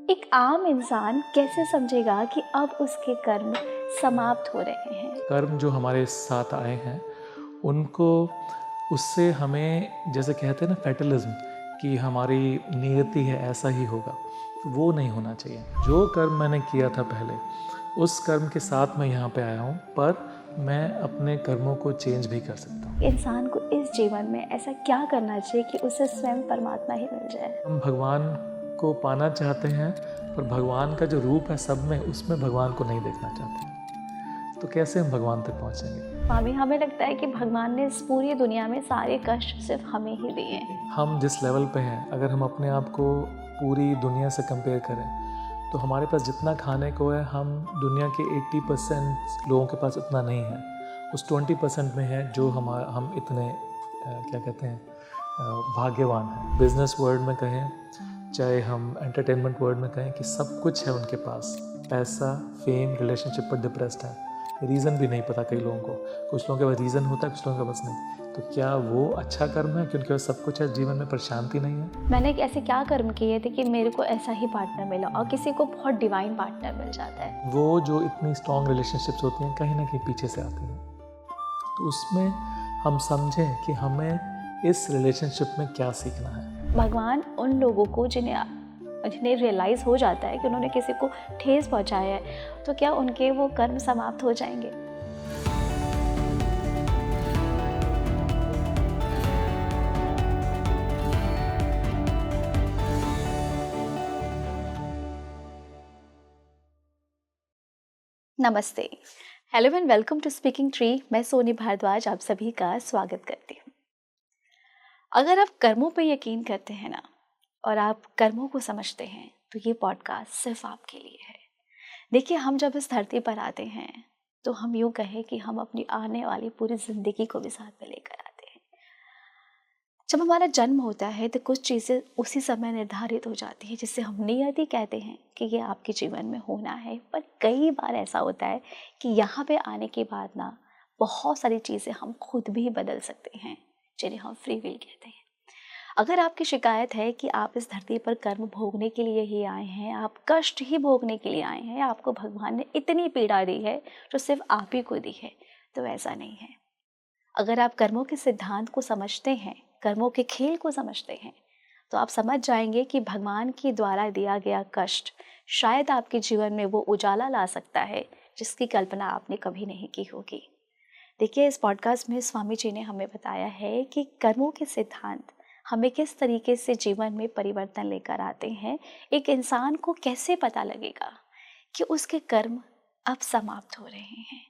एक आम इंसान कैसे समझेगा कि अब उसके कर्म समाप्त हो रहे हैं? कर्म जो हमारे साथ आए हैं उनको उससे हमें जैसे कहते हैं ना फैटलिज्म कि हमारी नियति है ऐसा ही होगा, तो वो नहीं होना चाहिए। जो कर्म मैंने किया था पहले उस कर्म के साथ मैं यहाँ पे आया हूँ, पर मैं अपने कर्मों को चेंज भी कर सकता हूँ। इंसान को इस जीवन में ऐसा क्या करना चाहिए कि उसे स्वयं परमात्मा ही मिल जाए? हम भगवान को पाना चाहते हैं, पर भगवान का जो रूप है सब में, उसमें भगवान को नहीं देखना चाहते हैं, तो कैसे हम भगवान तक पहुँचेंगे? स्वामी, हमें लगता है कि भगवान ने इस पूरी दुनिया में सारे कष्ट सिर्फ हमें ही दिए हैं। हम जिस लेवल पे हैं, अगर हम अपने आप को पूरी दुनिया से कंपेयर करें तो हमारे पास जितना खाने को है, हम दुनिया के 80% लोगों के पास उतना नहीं है। उस 20% में है जो हम इतने क्या कहते हैं भाग्यवान हैं। बिजनेस वर्ल्ड में कहें, चाहे हम एंटरटेनमेंट वर्ल्ड में कहें, कि सब कुछ है उनके पास। पैसा, फेम, रिलेशनशिप पर डिप्रेस्ड है। रीज़न भी नहीं पता कई लोगों को। कुछ लोगों के पास रीज़न होता है, कुछ लोगों के पास नहीं। तो क्या वो अच्छा कर्म है कि उनके पास सब कुछ है, जीवन में पर शांति नहीं है? मैंने ऐसे क्या कर्म किए थे कि मेरे को ऐसा ही पार्टनर मिला, और किसी को बहुत डिवाइन पार्टनर मिल जाता है। वो जो इतनी स्ट्रॉन्ग रिलेशनशिप्स होती हैं, कहीं ना कहीं पीछे से आती हैं। तो उसमें हम समझें कि हमें इस रिलेशनशिप में क्या सीखना है। भगवान उन लोगों को जिन्हें रियलाइज़ हो जाता है कि उन्होंने किसी को ठेस पहुंचाया है, तो क्या उनके वो कर्म समाप्त हो जाएंगे? नमस्ते, hello and welcome to speaking tree. मैं सोनी भारद्वाज आप सभी का स्वागत करती हूँ। अगर आप कर्मों पे यकीन करते हैं ना, और आप कर्मों को समझते हैं, तो ये पॉडकास्ट सिर्फ आपके लिए है। देखिए, हम जब इस धरती पर आते हैं तो हम यूँ कहें कि हम अपनी आने वाली पूरी ज़िंदगी को भी साथ में लेकर आते हैं। जब हमारा जन्म होता है तो कुछ चीज़ें उसी समय निर्धारित हो जाती है, जिसे हम नियति कहते हैं कि ये आपके जीवन में होना है। पर कई बार ऐसा होता है कि यहाँ पे आने के बाद ना बहुत सारी चीज़ें हम खुद भी बदल सकते हैं, जिन्हें हम फ्री विल कहते हैं। अगर आपकी शिकायत है कि आप इस धरती पर कर्म भोगने के लिए ही आए हैं, आप कष्ट ही भोगने के लिए आए हैं, आपको भगवान ने इतनी पीड़ा दी है जो सिर्फ आप ही को दी है, तो ऐसा नहीं है। अगर आप कर्मों के सिद्धांत को समझते हैं, कर्मों के खेल को समझते हैं, तो आप समझ जाएंगे कि भगवान के द्वारा दिया गया कष्ट शायद आपके जीवन में वो उजाला ला सकता है जिसकी कल्पना आपने कभी नहीं की होगी। देखिए, इस पॉडकास्ट में स्वामी जी ने हमें बताया है कि कर्मों के सिद्धांत हमें किस तरीके से जीवन में परिवर्तन लेकर आते हैं। एक इंसान को कैसे पता लगेगा कि उसके कर्म अब समाप्त हो रहे हैं?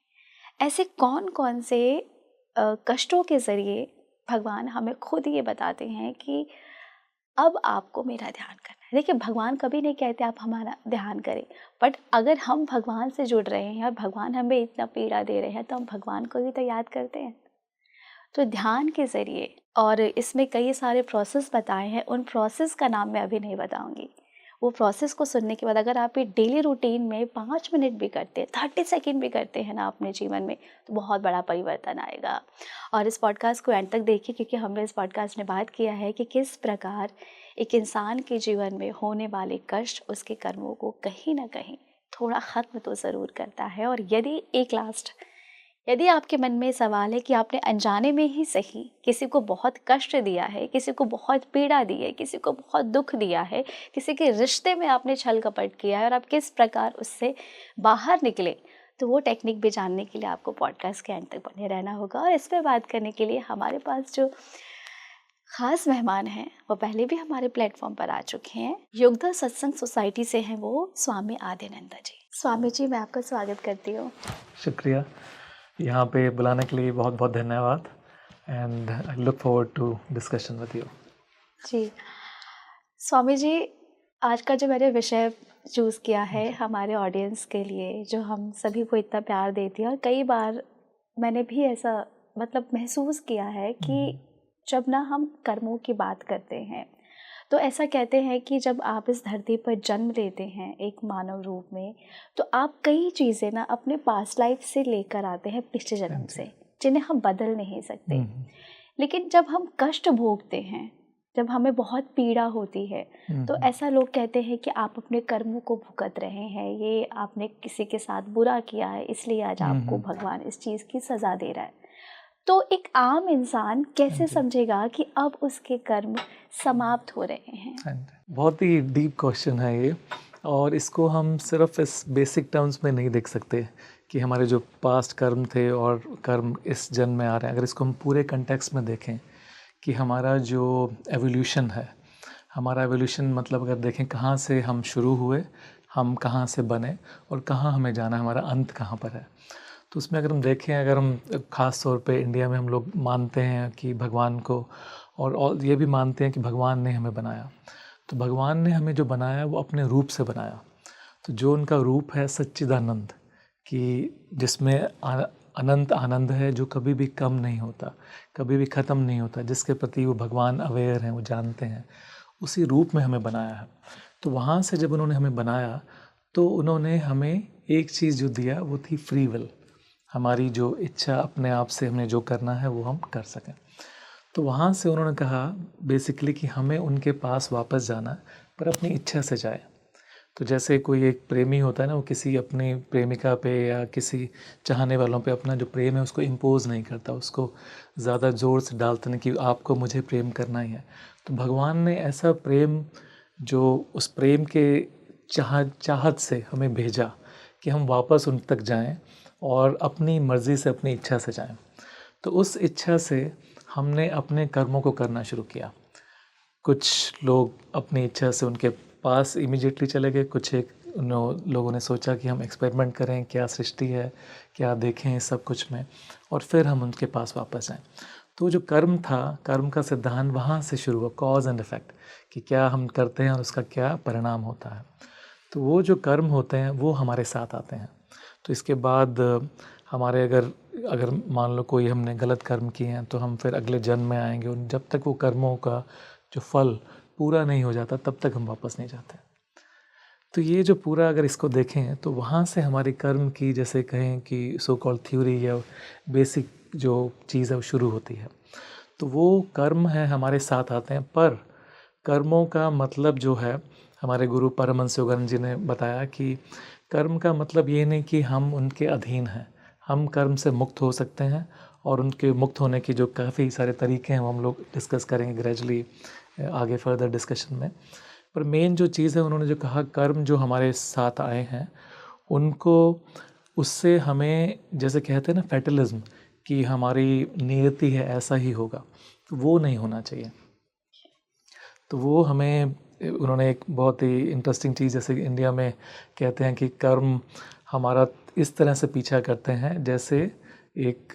ऐसे कौन कौन से कष्टों के ज़रिए भगवान हमें खुद ये बताते हैं कि अब आपको मेरा ध्यान करना है। देखिए, भगवान कभी नहीं कहते आप हमारा ध्यान करें, बट अगर हम भगवान से जुड़ रहे हैं और भगवान हमें इतना पीड़ा दे रहे हैं, तो हम भगवान को भी तो याद करते हैं। तो ध्यान के ज़रिए, और इसमें कई सारे प्रोसेस बताए हैं, उन प्रोसेस का नाम मैं अभी नहीं बताऊंगी। वो प्रोसेस को सुनने के बाद अगर आप ये डेली रूटीन में 5 मिनट भी करते हैं, 30 सेकेंड भी करते हैं ना अपने जीवन में, तो बहुत बड़ा परिवर्तन आएगा। और इस पॉडकास्ट को एंड तक देखिए, क्योंकि हमने इस पॉडकास्ट में बात किया है कि किस प्रकार एक इंसान के जीवन में होने वाले कष्ट उसके कर्मों को कहीं ना कहीं थोड़ा ख़त्म तो ज़रूर करता है। और यदि आपके मन में सवाल है कि आपने अनजाने में ही सही किसी को बहुत कष्ट दिया है, किसी को बहुत पीड़ा दी है, किसी को बहुत दुख दिया है, किसी के रिश्ते में आपने छल कपट किया है और आप किस प्रकार उससे बाहर निकले, तो वो टेक्निक भी जानने के लिए आपको पॉडकास्ट के एंड तक बने रहना होगा। और इस पर बात करने के लिए हमारे पास जो खास मेहमान हैं, वो पहले भी हमारे प्लेटफॉर्म पर आ चुके हैं। योगदा सत्संग सोसाइटी से हैं वो स्वामी आद्यानंदा जी। स्वामी जी, मैं आपका स्वागत करती हूँ। शुक्रिया, यहाँ पे बुलाने के लिए बहुत बहुत धन्यवाद। And I look forward to discussion with you. जी स्वामी जी, आज का जो मैंने विषय चूज़ किया है हमारे ऑडियंस के लिए, जो हम सभी को इतना प्यार देती है, और कई बार मैंने भी ऐसा महसूस किया है कि जब ना हम कर्मों की बात करते हैं, तो ऐसा कहते हैं कि जब आप इस धरती पर जन्म लेते हैं एक मानव रूप में, तो आप कई चीज़ें ना अपने पास्ट लाइफ से लेकर आते हैं, पिछले जन्म से, जिन्हें हम बदल नहीं सकते। लेकिन जब हम कष्ट भोगते हैं जब हमें बहुत पीड़ा होती है तो ऐसा लोग कहते हैं कि आप अपने कर्मों को भुगत रहे हैं, ये आपने किसी के साथ बुरा किया है इसलिए आज आपको भगवान इस चीज़ की सज़ा दे रहा है। तो एक आम इंसान कैसे समझेगा कि अब उसके कर्म समाप्त हो रहे हैं? बहुत ही डीप क्वेश्चन है ये, और इसको हम सिर्फ इस बेसिक टर्म्स में नहीं देख सकते कि हमारे जो पास्ट कर्म थे और कर्म इस जन्म में आ रहे हैं। अगर इसको हम पूरे कंटेक्स्ट में देखें कि हमारा जो एवोल्यूशन है, हमारा एवोल्यूशन मतलब अगर देखें कहाँ से हम शुरू हुए, हम कहाँ से बने और कहाँ हमें जाना है, हमारा अंत कहाँ पर है। तो उसमें अगर हम देखें, अगर हम ख़ास तौर पे इंडिया में हम लोग मानते हैं कि भगवान को, और ये भी मानते हैं कि भगवान ने हमें बनाया। तो भगवान ने हमें जो बनाया वो अपने रूप से बनाया। तो जो उनका रूप है सच्चिदानंद, कि जिसमें अनंत आनंद है जो कभी भी कम नहीं होता, कभी भी ख़त्म नहीं होता, जिसके प्रति वो भगवान अवेयर हैं, वो जानते हैं, उसी रूप में हमें बनाया है। तो वहाँ से जब उन्होंने हमें बनाया तो उन्होंने हमें एक चीज़ जो दिया वो थी फ्री विल, हमारी जो इच्छा, अपने आप से हमें जो करना है वो हम कर सकें। तो वहाँ से उन्होंने कहा बेसिकली कि हमें उनके पास वापस जाना है, पर अपनी इच्छा से जाए। तो जैसे कोई एक प्रेमी होता है ना, वो किसी अपनी प्रेमिका पे या किसी चाहने वालों पे अपना जो प्रेम है उसको इम्पोज नहीं करता, उसको ज़्यादा ज़ोर से डालता नहीं कि आपको मुझे प्रेम करना ही है। तो भगवान ने ऐसा प्रेम, जो उस प्रेम के चाहत से हमें भेजा कि हम वापस उन तक जाएं और अपनी मर्ज़ी से, अपनी इच्छा से जाएं। तो उस इच्छा से हमने अपने कर्मों को करना शुरू किया। कुछ लोग अपनी इच्छा से उनके पास इमीडिएटली चले गए, कुछ एक लोगों ने सोचा कि हम एक्सपेरिमेंट करें, क्या सृष्टि है, क्या देखें इस सब कुछ में, और फिर हम उनके पास वापस जाएं। तो जो कर्म था, कर्म का सिद्धांत वहाँ से शुरू हुआ, कॉज एंड इफ़ेक्ट, कि क्या हम करते हैं और उसका क्या परिणाम होता है। तो वो जो कर्म होते हैं वो हमारे साथ आते हैं। तो इसके बाद हमारे अगर मान लो कोई हमने गलत कर्म किए हैं तो हम फिर अगले जन्म में आएंगे, और जब तक वो कर्मों का जो फल पूरा नहीं हो जाता तब तक हम वापस नहीं जाते। तो ये जो पूरा अगर इसको देखें तो वहाँ से हमारी कर्म की, जैसे कहें कि सो कॉल्ड थ्योरी या बेसिक जो चीज़ है वो शुरू होती है। तो वो कर्म है हमारे साथ आते हैं, पर कर्मों का मतलब जो है, हमारे गुरु परमहंस योगानंद जी ने बताया कि कर्म का मतलब ये नहीं कि हम उनके अधीन हैं। हम कर्म से मुक्त हो सकते हैं, और उनके मुक्त होने की जो काफ़ी सारे तरीके हैं वो हम लोग डिस्कस करेंगे ग्रेजुअली आगे फर्दर डिस्कशन में। पर मेन जो चीज़ है, उन्होंने जो कहा कर्म जो हमारे साथ आए हैं उनको, उससे हमें, जैसे कहते हैं ना फैटलिज्म, कि हमारी नियति है ऐसा ही होगा, तो वो नहीं होना चाहिए। तो वो हमें, उन्होंने एक बहुत ही इंटरेस्टिंग चीज़, जैसे इंडिया में कहते हैं कि कर्म हमारा इस तरह से पीछा करते हैं जैसे एक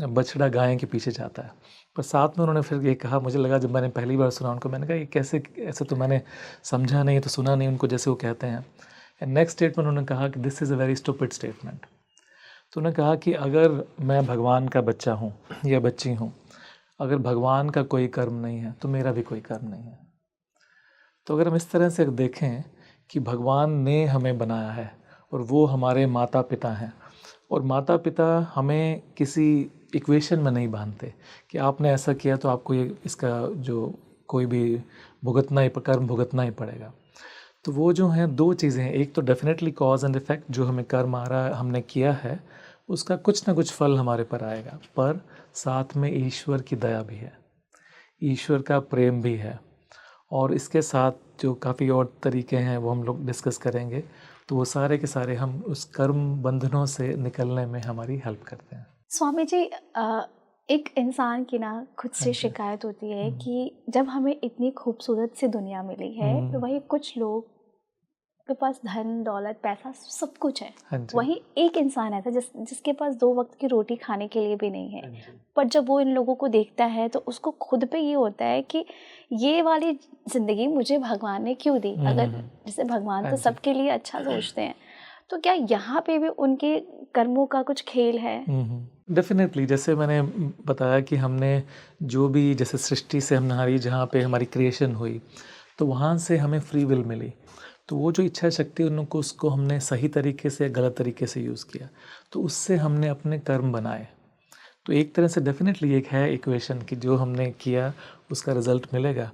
बछड़ा गाय के पीछे जाता है। पर साथ में उन्होंने फिर ये कहा, मुझे लगा जब मैंने पहली बार सुना उनको, मैंने कहा ये कैसे, ऐसे तो मैंने समझा नहीं, तो सुना नहीं उनको जैसे वो कहते हैं। एंड नेक्स्ट स्टेटमेंट उन्होंने कहा कि this is a very stupid statement. तो उन्होंने कहा कि अगर मैं भगवान का बच्चा हूँ या बच्ची हूँ, अगर भगवान का कोई कर्म नहीं है तो मेरा भी कोई कर्म नहीं है। तो अगर हम इस तरह से देखें कि भगवान ने हमें बनाया है और वो हमारे माता पिता हैं, और माता पिता हमें किसी इक्वेशन में नहीं बांधते कि आपने ऐसा किया तो आपको ये, इसका जो कोई भी कर्म भुगतना ही पड़ेगा। तो वो जो हैं दो चीज़ें हैं, एक तो डेफिनेटली कॉज एंड इफ़ेक्ट, जो हमें कर्म आ रहा है, हमने किया है, उसका कुछ ना कुछ फल हमारे पर आएगा, पर साथ में ईश्वर की दया भी है, ईश्वर का प्रेम भी है, और इसके साथ जो काफ़ी और तरीके हैं वो हम लोग डिस्कस करेंगे। तो वो सारे के सारे हम उस कर्म बंधनों से निकलने में हमारी हेल्प करते हैं। स्वामी जी, एक इंसान की ना खुद से शिकायत होती है कि जब हमें इतनी खूबसूरत सी दुनिया मिली है तो वही कुछ लोग के पास धन दौलत पैसा सब कुछ है, वहीं एक इंसान ऐसा जिसके पास 2 वक्त की रोटी खाने के लिए भी नहीं है। पर जब वो इन लोगों को देखता है तो उसको खुद पे ये होता है कि ये वाली ज़िंदगी मुझे भगवान ने क्यों दी, अगर जैसे भगवान तो सबके लिए अच्छा सोचते हैं, तो क्या यहाँ पे भी उनके कर्मों का कुछ खेल है? डेफिनेटली, जैसे मैंने बताया कि हमने जो भी, जैसे सृष्टि से हमारी, जहाँ पे हमारी क्रिएशन हुई, तो वहाँ से हमें फ्री विल मिली। तो वो जो इच्छा शक्ति, उनको, उसको हमने सही तरीके से, गलत तरीके से यूज़ किया, तो उससे हमने अपने कर्म बनाए। तो एक तरह से डेफिनेटली एक है इक्वेशन कि जो हमने किया उसका रिजल्ट मिलेगा।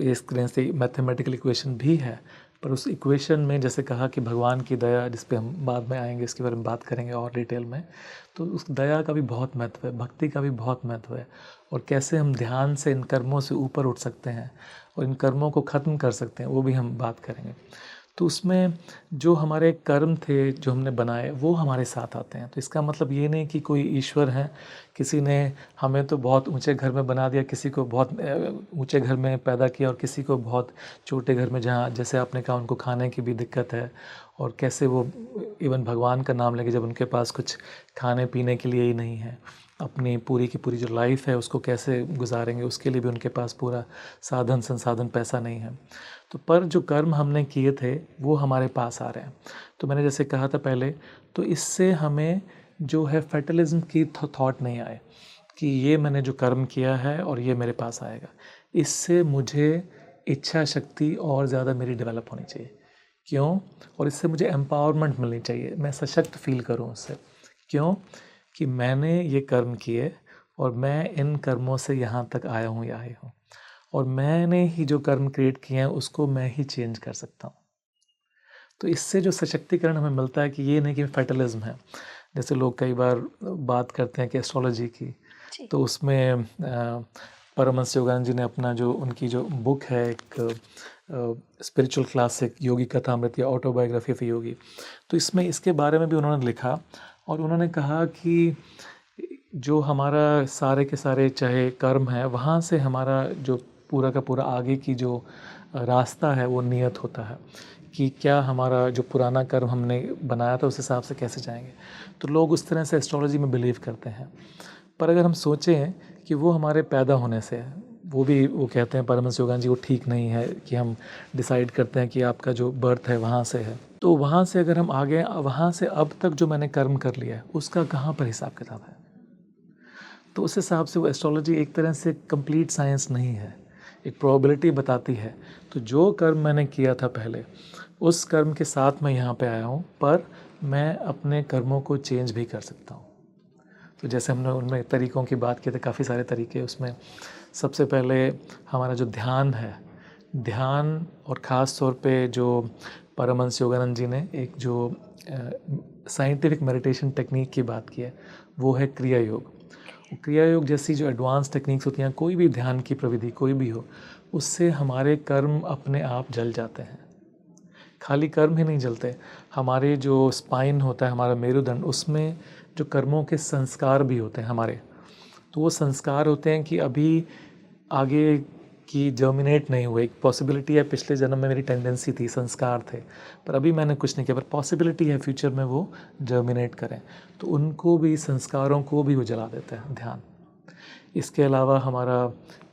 इस तरह से मैथमेटिकल इक्वेशन भी है, पर उस इक्वेशन में जैसे कहा कि भगवान की दया, जिस पे हम बाद में आएंगे, इसके बारे में बात करेंगे और डिटेल में, तो उस दया का भी बहुत महत्व है, भक्ति का भी बहुत महत्व है, और कैसे हम ध्यान से इन कर्मों से ऊपर उठ सकते हैं और इन कर्मों को ख़त्म कर सकते हैं, वो भी हम बात करेंगे। तो उसमें जो हमारे कर्म थे जो हमने बनाए वो हमारे साथ आते हैं। तो इसका मतलब ये नहीं कि कोई ईश्वर है, किसी ने हमें तो बहुत ऊंचे घर में बना दिया, किसी को बहुत ऊंचे घर में पैदा किया और किसी को बहुत छोटे घर में, जहाँ जैसे आपने कहा उनको खाने की भी दिक्कत है, और कैसे वो इवन भगवान का नाम लेके जब उनके पास कुछ खाने पीने के लिए ही नहीं है, अपनी पूरी की पूरी जो लाइफ है उसको कैसे गुजारेंगे, उसके लिए भी उनके पास पूरा साधन संसाधन पैसा नहीं है। तो पर जो कर्म हमने किए थे वो हमारे पास आ रहे हैं। तो मैंने जैसे कहा था पहले, तो इससे हमें जो है फैटलिज्म की थॉट नहीं आए कि ये मैंने जो कर्म किया है और ये मेरे पास आएगा। इससे मुझे इच्छा शक्ति और ज़्यादा मेरी डेवलप होनी चाहिए। क्यों? और इससे मुझे एम्पावरमेंट मिलनी चाहिए, मैं सशक्त फील करूँ उससे। क्यों? कि मैंने ये कर्म किए और मैं इन कर्मों से यहाँ तक आया हूँ या आई हूँ, और मैंने ही जो कर्म क्रिएट किए हैं उसको मैं ही चेंज कर सकता हूँ। तो इससे जो सशक्तिकरण हमें मिलता है कि ये नहीं कि फैटलिज्म है। जैसे लोग कई बार बात करते हैं कि एस्ट्रोलॉजी की, तो उसमें परमहंस योगानंद जी ने अपना जो उनकी जो बुक है एक स्पिरिचुअल क्लासिक योगी कथामृत या ऑटोबायोग्राफी ऑफ योगी, तो इसमें इसके बारे में भी उन्होंने लिखा और उन्होंने कहा कि जो हमारा सारे के सारे चाहे कर्म है, वहाँ से हमारा जो पूरा का पूरा आगे की जो रास्ता है वो नियत होता है कि क्या हमारा जो पुराना कर्म हमने बनाया था उस हिसाब से कैसे जाएंगे। तो लोग उस तरह से एस्ट्रोलॉजी में बिलीव करते हैं। पर अगर हम सोचें कि वो हमारे पैदा होने से है, वो कहते हैं परमहंस योगानंद जी, वो ठीक नहीं है कि हम डिसाइड करते हैं कि आपका जो बर्थ है वहाँ से है। तो वहाँ से अगर हम आगे, वहाँ से अब तक जो मैंने कर्म कर लिया है उसका कहाँ पर हिसाब किताब है। तो उस हिसाब से वो एस्ट्रोलॉजी एक तरह से कंप्लीट साइंस नहीं है, एक प्रोबेबिलिटी बताती है। तो जो कर्म मैंने किया था पहले, उस कर्म के साथ मैं यहाँ पे आया हूँ, पर मैं अपने कर्मों को चेंज भी कर सकता हूँ। तो जैसे हमने उनमें तरीक़ों की बात की थी, काफ़ी सारे तरीके, उसमें सबसे पहले हमारा जो ध्यान है, ध्यान, और ख़ास तौर पे जो परमहंस योगानंद जी ने एक जो साइंटिफिक मेडिटेशन टेक्निक की बात की है वो है क्रिया योग। क्रिया योग जैसी जो एडवांस टेक्निक्स होती हैं, कोई भी ध्यान की प्रविधि कोई भी हो, उससे हमारे कर्म अपने आप जल जाते हैं। खाली कर्म ही नहीं जलते, हमारे जो स्पाइन होता है, हमारा मेरुदंड, उसमें जो कर्मों के संस्कार भी होते हैं हमारे, तो वो संस्कार होते हैं कि अभी आगे की जर्मिनेट नहीं हुए। एक पॉसिबिलिटी है, पिछले जन्म में मेरी टेंडेंसी थी, संस्कार थे, पर अभी मैंने कुछ नहीं किया, पर पॉसिबिलिटी है फ्यूचर में वो जर्मिनेट करें, तो उनको भी, संस्कारों को भी वो जला देता है ध्यान। इसके अलावा हमारा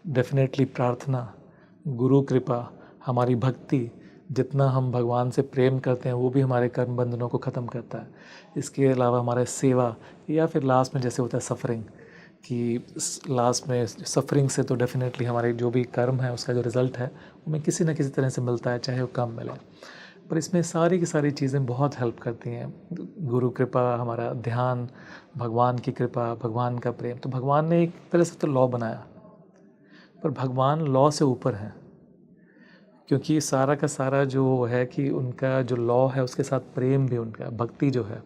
डेफिनेटली प्रार्थना, गुरु कृपा, हमारी भक्ति, जितना हम भगवान से प्रेम करते हैं वो भी हमारे कर्म बंधनों को ख़त्म करता है। इसके अलावा हमारा सेवा, या फिर लास्ट में जैसे होता है सफ़रिंग, कि लास्ट में सफ़रिंग से तो डेफिनेटली हमारे जो भी कर्म है उसका जो रिज़ल्ट है वो हमें किसी न किसी तरह से मिलता है, चाहे वो कम मिले। पर इसमें सारी की सारी चीज़ें बहुत हेल्प करती हैं। गुरु कृपा, हमारा ध्यान, भगवान की कृपा, भगवान का प्रेम। तो भगवान ने एक तरह से तो लॉ बनाया, पर भगवान लॉ से ऊपर है, क्योंकि सारा का सारा जो है कि उनका जो लॉ है उसके साथ प्रेम भी, उनका भक्ति जो है,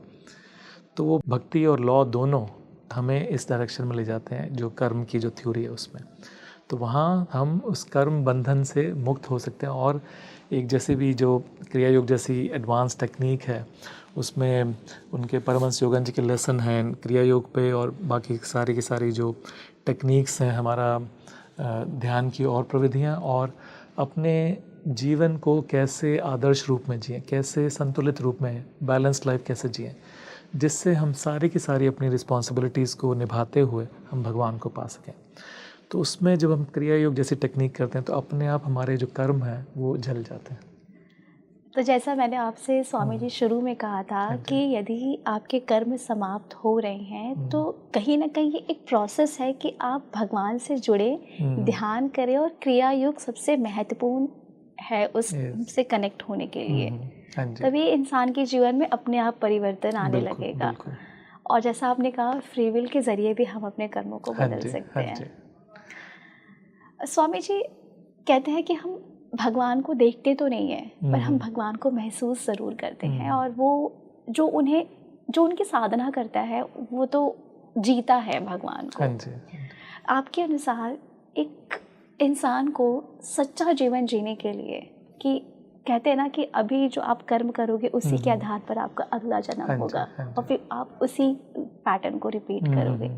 तो वो भक्ति और लॉ दोनों हमें इस डायरेक्शन में ले जाते हैं जो कर्म की जो थ्योरी है उसमें। तो वहाँ हम उस कर्म बंधन से मुक्त हो सकते हैं। और एक जैसे भी जो क्रिया योग जैसी एडवांस टेक्निक है, उसमें उनके परमहंस योगानंद जी के लेसन हैं क्रिया योग पे, और बाकी सारी की सारी जो टेक्निक्स हैं, हमारा ध्यान की और प्रविधियाँ, और अपने जीवन को कैसे आदर्श रूप में जिएं, कैसे संतुलित रूप में बैलेंस्ड लाइफ कैसे जिएं, जिससे हम सारी की सारी अपनी रिस्पॉन्सिबिलिटीज़ को निभाते हुए हम भगवान को पा सकें। तो उसमें जब हम क्रिया योग जैसी टेक्निक करते हैं तो अपने आप हमारे जो कर्म हैं वो जल जाते हैं। तो जैसा मैंने आपसे स्वामी जी शुरू में कहा था कि यदि आपके कर्म समाप्त हो रहे हैं तो कहीं ना कहीं ये एक प्रोसेस है कि आप भगवान से जुड़े, ध्यान करें, और क्रिया योग सबसे महत्वपूर्ण है उससे कनेक्ट होने के लिए। तभी इंसान के जीवन में अपने आप परिवर्तन आने लगेगा। और जैसा आपने कहा, फ्री विल के ज़रिए भी हम अपने कर्मों को बदल सकते हैं। स्वामी जी कहते हैं कि हम भगवान को देखते तो नहीं है पर हम भगवान को महसूस ज़रूर करते हैं, और वो जो उनकी साधना करता है वो तो जीता है भगवान को। हाँ जी। आपके अनुसार एक इंसान को सच्चा जीवन जीने के लिए, कि कहते हैं ना कि अभी जो आप कर्म करोगे उसी के आधार पर आपका अगला जन्म होगा, और फिर आप उसी पैटर्न को रिपीट करोगे,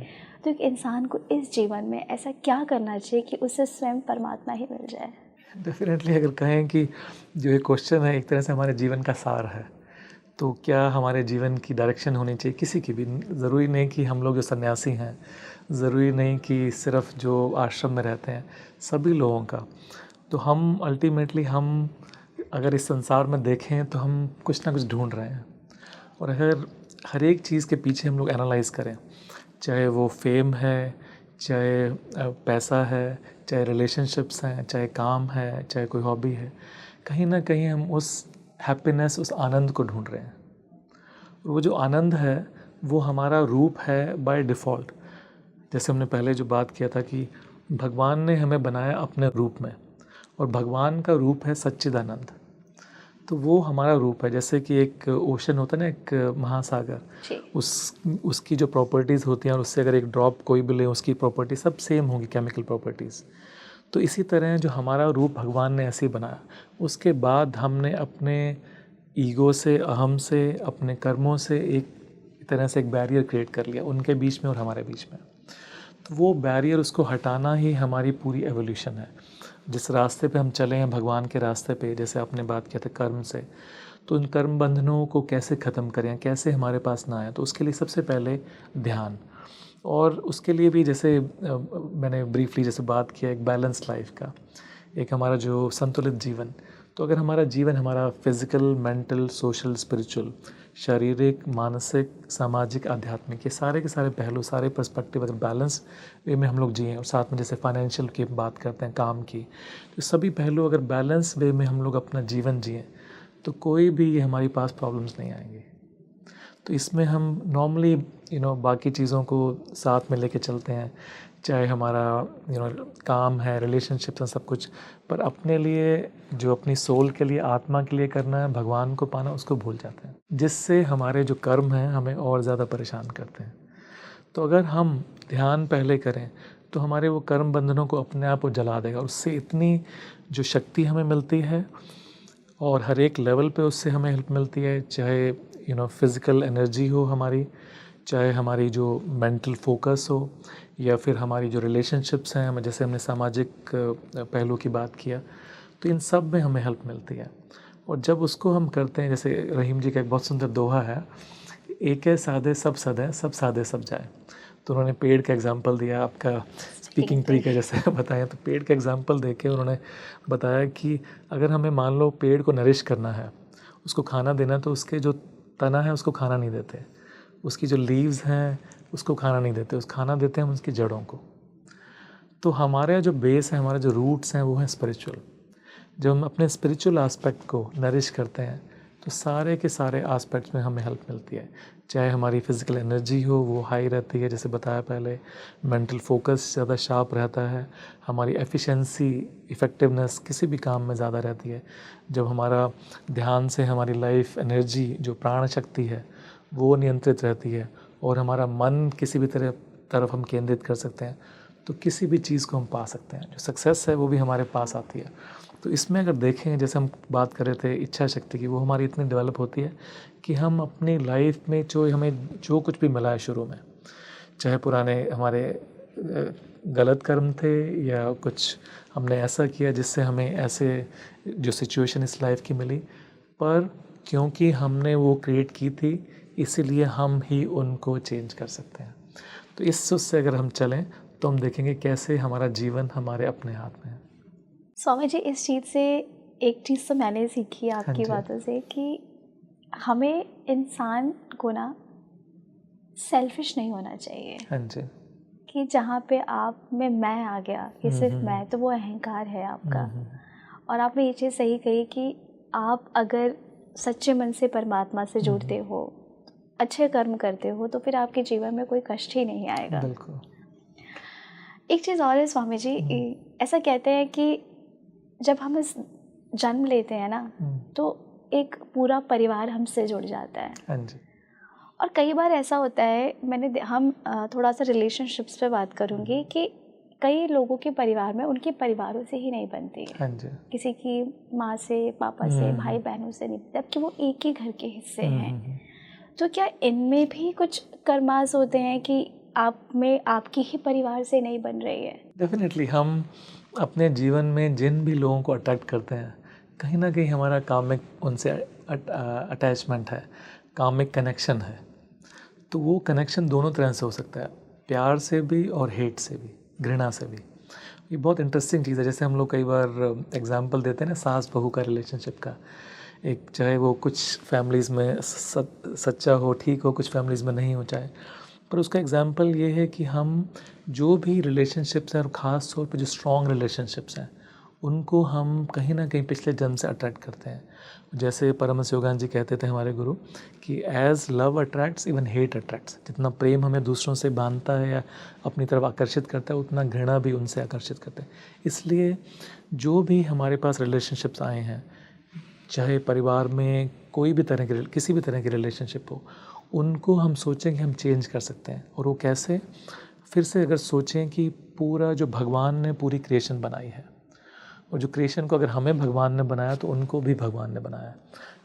तो एक इंसान को इस जीवन में ऐसा क्या करना चाहिए कि उसे स्वयं परमात्मा ही मिल जाए? डेफिनेटली अगर कहें कि जो ये क्वेश्चन है एक तरह से हमारे जीवन का सार है, तो क्या हमारे जीवन की डायरेक्शन होनी चाहिए किसी की भी, ज़रूरी नहीं कि हम लोग जो सन्यासी हैं, ज़रूरी नहीं कि सिर्फ जो आश्रम में रहते हैं, सभी लोगों का। तो हम अल्टीमेटली हम अगर इस संसार में देखें तो हम कुछ ना कुछ ढूंढ रहे हैं, और अगर हर एक चीज़ के पीछे हम लोग एनालाइज करें, चाहे वो फेम है, चाहे पैसा है, चाहे रिलेशनशिप्स हैं, चाहे काम है, चाहे कोई हॉबी है, कहीं ना कहीं हम उस हैप्पीनेस, उस आनंद को ढूंढ रहे हैं। और वो जो आनंद है वो हमारा रूप है बाय डिफ़ॉल्ट। जैसे हमने पहले जो बात किया था कि भगवान ने हमें बनाया अपने रूप में, और भगवान का रूप है सच्चिदानंद, तो वो हमारा रूप है। जैसे कि एक ओशन होता है ना, एक महासागर, उसकी जो प्रॉपर्टीज़ होती हैं, और उससे अगर एक ड्रॉप कोई भी ले उसकी प्रॉपर्टी सब सेम होगी, केमिकल प्रॉपर्टीज़। तो इसी तरह जो हमारा रूप भगवान ने ऐसे ही बनाया, उसके बाद हमने अपने ईगो से, अहम से, अपने कर्मों से एक तरह से एक बैरियर क्रिएट कर लिया उनके बीच में और हमारे बीच में। तो वो बैरियर, उसको हटाना ही हमारी पूरी एवोल्यूशन है। जिस रास्ते पे हम चले हैं, भगवान के रास्ते पे, जैसे आपने बात किया था कर्म से, तो उन कर्म बंधनों को कैसे ख़त्म करें, कैसे हमारे पास ना आए, तो उसके लिए सबसे पहले ध्यान। और उसके लिए भी जैसे मैंने ब्रीफली जैसे बात किया एक बैलेंस लाइफ का, एक हमारा जो संतुलित जीवन। तो अगर हमारा जीवन, हमारा फिज़िकल, मेंटल, सोशल, स्पिरिचुअल, शारीरिक, मानसिक, सामाजिक, आध्यात्मिक, ये सारे के सारे पहलू, सारे पर्सपेक्टिव अगर बैलेंस वे में हम लोग जिएँ, और साथ में जैसे फाइनेंशियल की बात करते हैं, काम की, तो सभी पहलू अगर बैलेंस वे में हम लोग अपना जीवन जिएँ, तो कोई भी ये हमारे पास प्रॉब्लम्स नहीं आएंगी। तो इसमें हम नॉर्मली बाकी चीज़ों को साथ में लेके चलते हैं, चाहे हमारा काम है, रिलेशनशिप्स हैं, सब कुछ, पर अपने लिए, जो अपनी सोल के लिए, आत्मा के लिए करना है, भगवान को पाना, उसको भूल जाते हैं, जिससे हमारे जो कर्म हैं हमें और ज़्यादा परेशान करते हैं। तो अगर हम ध्यान पहले करें तो हमारे वो कर्म बंधनों को अपने आप वो जला देगा, और उससे इतनी जो शक्ति हमें मिलती है, और हर एक लेवल पे उससे हमें हेल्प मिलती है, चाहे फिज़िकल एनर्जी हो हमारी, चाहे हमारी जो मेंटल फोकस हो, या फिर हमारी जो रिलेशनशिप्स हैं, जैसे हमने सामाजिक पहलू की बात किया, तो इन सब में हमें हेल्प मिलती है। और जब उसको हम करते हैं, जैसे रहीम जी का एक बहुत सुंदर दोहा है, एक है साधे सब सदें, सब साधे सब जाए। तो उन्होंने पेड़ का एग्जांपल दिया, आपका स्पीकिंग ट्री का जैसे बताया, तो पेड़ का एग्जांपल देके उन्होंने बताया कि अगर हमें मान लो पेड़ को नरिश करना है, उसको खाना देना, तो उसके जो तना है उसको खाना नहीं देते, उसकी जो लीव्स हैं उसको खाना नहीं देते, उस खाना देते हैं हम उसकी जड़ों को। तो हमारा जो बेस है, हमारे जो रूट्स हैं, वो हैं स्पिरिचुअल। जब हम अपने स्पिरिचुअल एस्पेक्ट को नरिश करते हैं तो सारे के सारे एस्पेक्ट्स में हमें हेल्प मिलती है, चाहे हमारी फिज़िकल एनर्जी हो वो हाई रहती है, जैसे बताया पहले, मेंटल फोकस ज़्यादा शार्प रहता है, हमारी एफिशिएंसी, इफ़ेक्टिवनेस किसी भी काम में ज़्यादा रहती है। जब हमारा ध्यान से हमारी लाइफ एनर्जी, जो प्राण शक्ति है, वो नियंत्रित रहती है, और हमारा मन किसी भी तरफ हम केंद्रित कर सकते हैं, तो किसी भी चीज़ को हम पा सकते हैं, जो सक्सेस है वो भी हमारे पास आती है। तो इसमें अगर देखें, जैसे हम बात कर रहे थे इच्छा शक्ति की, वो हमारी इतनी डेवलप होती है कि हम अपनी लाइफ में हमें जो कुछ भी मिला है शुरू में, चाहे पुराने हमारे गलत कर्म थे, या कुछ हमने ऐसा किया जिससे हमें ऐसे जो सिचुएशन इस लाइफ की मिली, पर क्योंकि हमने वो क्रिएट की थी, इसीलिए हम ही उनको चेंज कर सकते हैं। तो इस सोच से अगर हम चलें तो हम देखेंगे कैसे हमारा जीवन हमारे अपने हाथ में है। स्वामी जी, इस चीज़ से एक चीज़ तो मैंने सीखी आपकी बातों से, कि हमें इंसान को ना सेल्फिश नहीं होना चाहिए। हाँ जी। कि जहाँ पे आप में मैं आ गया कि सिर्फ मैं, तो वो अहंकार है आपका। और आपने ये चीज़ सही कही कि आप अगर सच्चे मन से परमात्मा से जुड़ते हो, अच्छे कर्म करते हो, तो फिर आपके जीवन में कोई कष्ट ही नहीं आएगा। बिल्कुल। एक चीज़ और है स्वामी जी, ऐसा कहते हैं कि जब हम इस जन्म लेते हैं ना तो एक पूरा परिवार हमसे जुड़ जाता है। हाँ जी। और कई बार ऐसा होता है, हम थोड़ा सा रिलेशनशिप्स पे बात करूँगी कि कई लोगों के परिवार में उनके परिवारों से ही नहीं बनती है। हाँ जी। किसी की माँ से, पापा से, भाई बहनों से नहीं, जबकि वो एक ही घर के हिस्से हैं। तो क्या इनमें भी कुछ कर्मास होते हैं कि आप में आपकी ही परिवार से नहीं बन रही है? डेफिनेटली हम अपने जीवन में जिन भी लोगों को अट्रैक्ट करते हैं, कहीं ना कहीं हमारा कामिक उनसे अटैचमेंट है, कामिक कनेक्शन है। तो वो कनेक्शन दोनों तरह से हो सकता है, प्यार से भी और हेट से भी, घृणा से भी। ये बहुत इंटरेस्टिंग चीज़ है। जैसे हम लोग कई बार एग्जांपल देते हैं ना सास बहू का रिलेशनशिप का, एक चाहे वो कुछ फैमिलीज़ में सच्चा हो, ठीक हो, कुछ फैमिलीज़ में नहीं हो चाहे, पर उसका एग्जांपल ये है कि हम जो भी रिलेशनशिप्स हैं और ख़ास तौर पे जो स्ट्रॉन्ग रिलेशनशिप्स हैं उनको हम कहीं ना कहीं पिछले जन्म से अट्रैक्ट करते हैं। जैसे परमहंस योगानंद जी कहते थे हमारे गुरु कि as love attracts even hate attracts. जितना प्रेम हमें दूसरों से बांधता है या अपनी तरफ आकर्षित करता है, उतना घृणा भी उनसे आकर्षित करते हैं। इसलिए जो भी हमारे पास रिलेशनशिप्स आए हैं, चाहे परिवार में कोई भी तरह के किसी भी तरह की रिलेशनशिप हो, उनको हम सोचें कि हम चेंज कर सकते हैं। और वो कैसे? फिर से अगर सोचें कि पूरा जो भगवान ने पूरी क्रिएशन बनाई है, और जो क्रिएशन को अगर हमें भगवान ने बनाया तो उनको भी भगवान ने बनाया।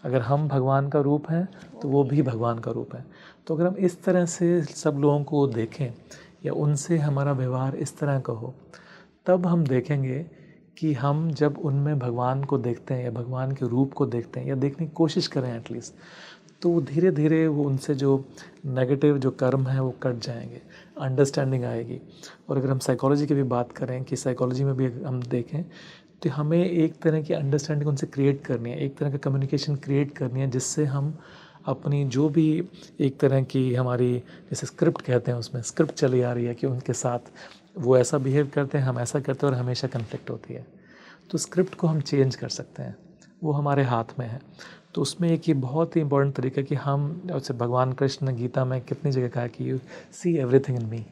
अगर हम भगवान का रूप हैं तो वो भी भगवान का रूप है। तो अगर हम इस तरह से सब लोगों को देखें या उनसे हमारा व्यवहार इस तरह का हो, तब हम देखेंगे कि हम जब उनमें भगवान को देखते हैं या भगवान के रूप को देखते हैं या देखने की कोशिश करें एटलीस्ट, तो धीरे धीरे वो उनसे जो नेगेटिव जो कर्म है वो कट जाएंगे, अंडरस्टैंडिंग आएगी। और अगर हम साइकोलॉजी की भी बात करें कि साइकोलॉजी में भी हम देखें तो हमें एक तरह की अंडरस्टैंडिंग उनसे क्रिएट करनी है, एक तरह का कम्युनिकेशन क्रिएट करनी है, जिससे हम अपनी जो भी एक तरह की हमारी जैसे स्क्रिप्ट कहते हैं, उसमें स्क्रिप्ट चली आ रही है कि उनके साथ वो ऐसा बिहेव करते हैं, हम ऐसा करते हैं और हमेशा कन्फ्लिक्ट होती है। तो स्क्रिप्ट को हम चेंज कर सकते हैं, वो हमारे हाथ में है। तो उसमें एक ये बहुत ही इंपॉर्टेंट तरीका कि हम, जैसे भगवान कृष्ण ने गीता में कितनी जगह कहा कि you see everything in me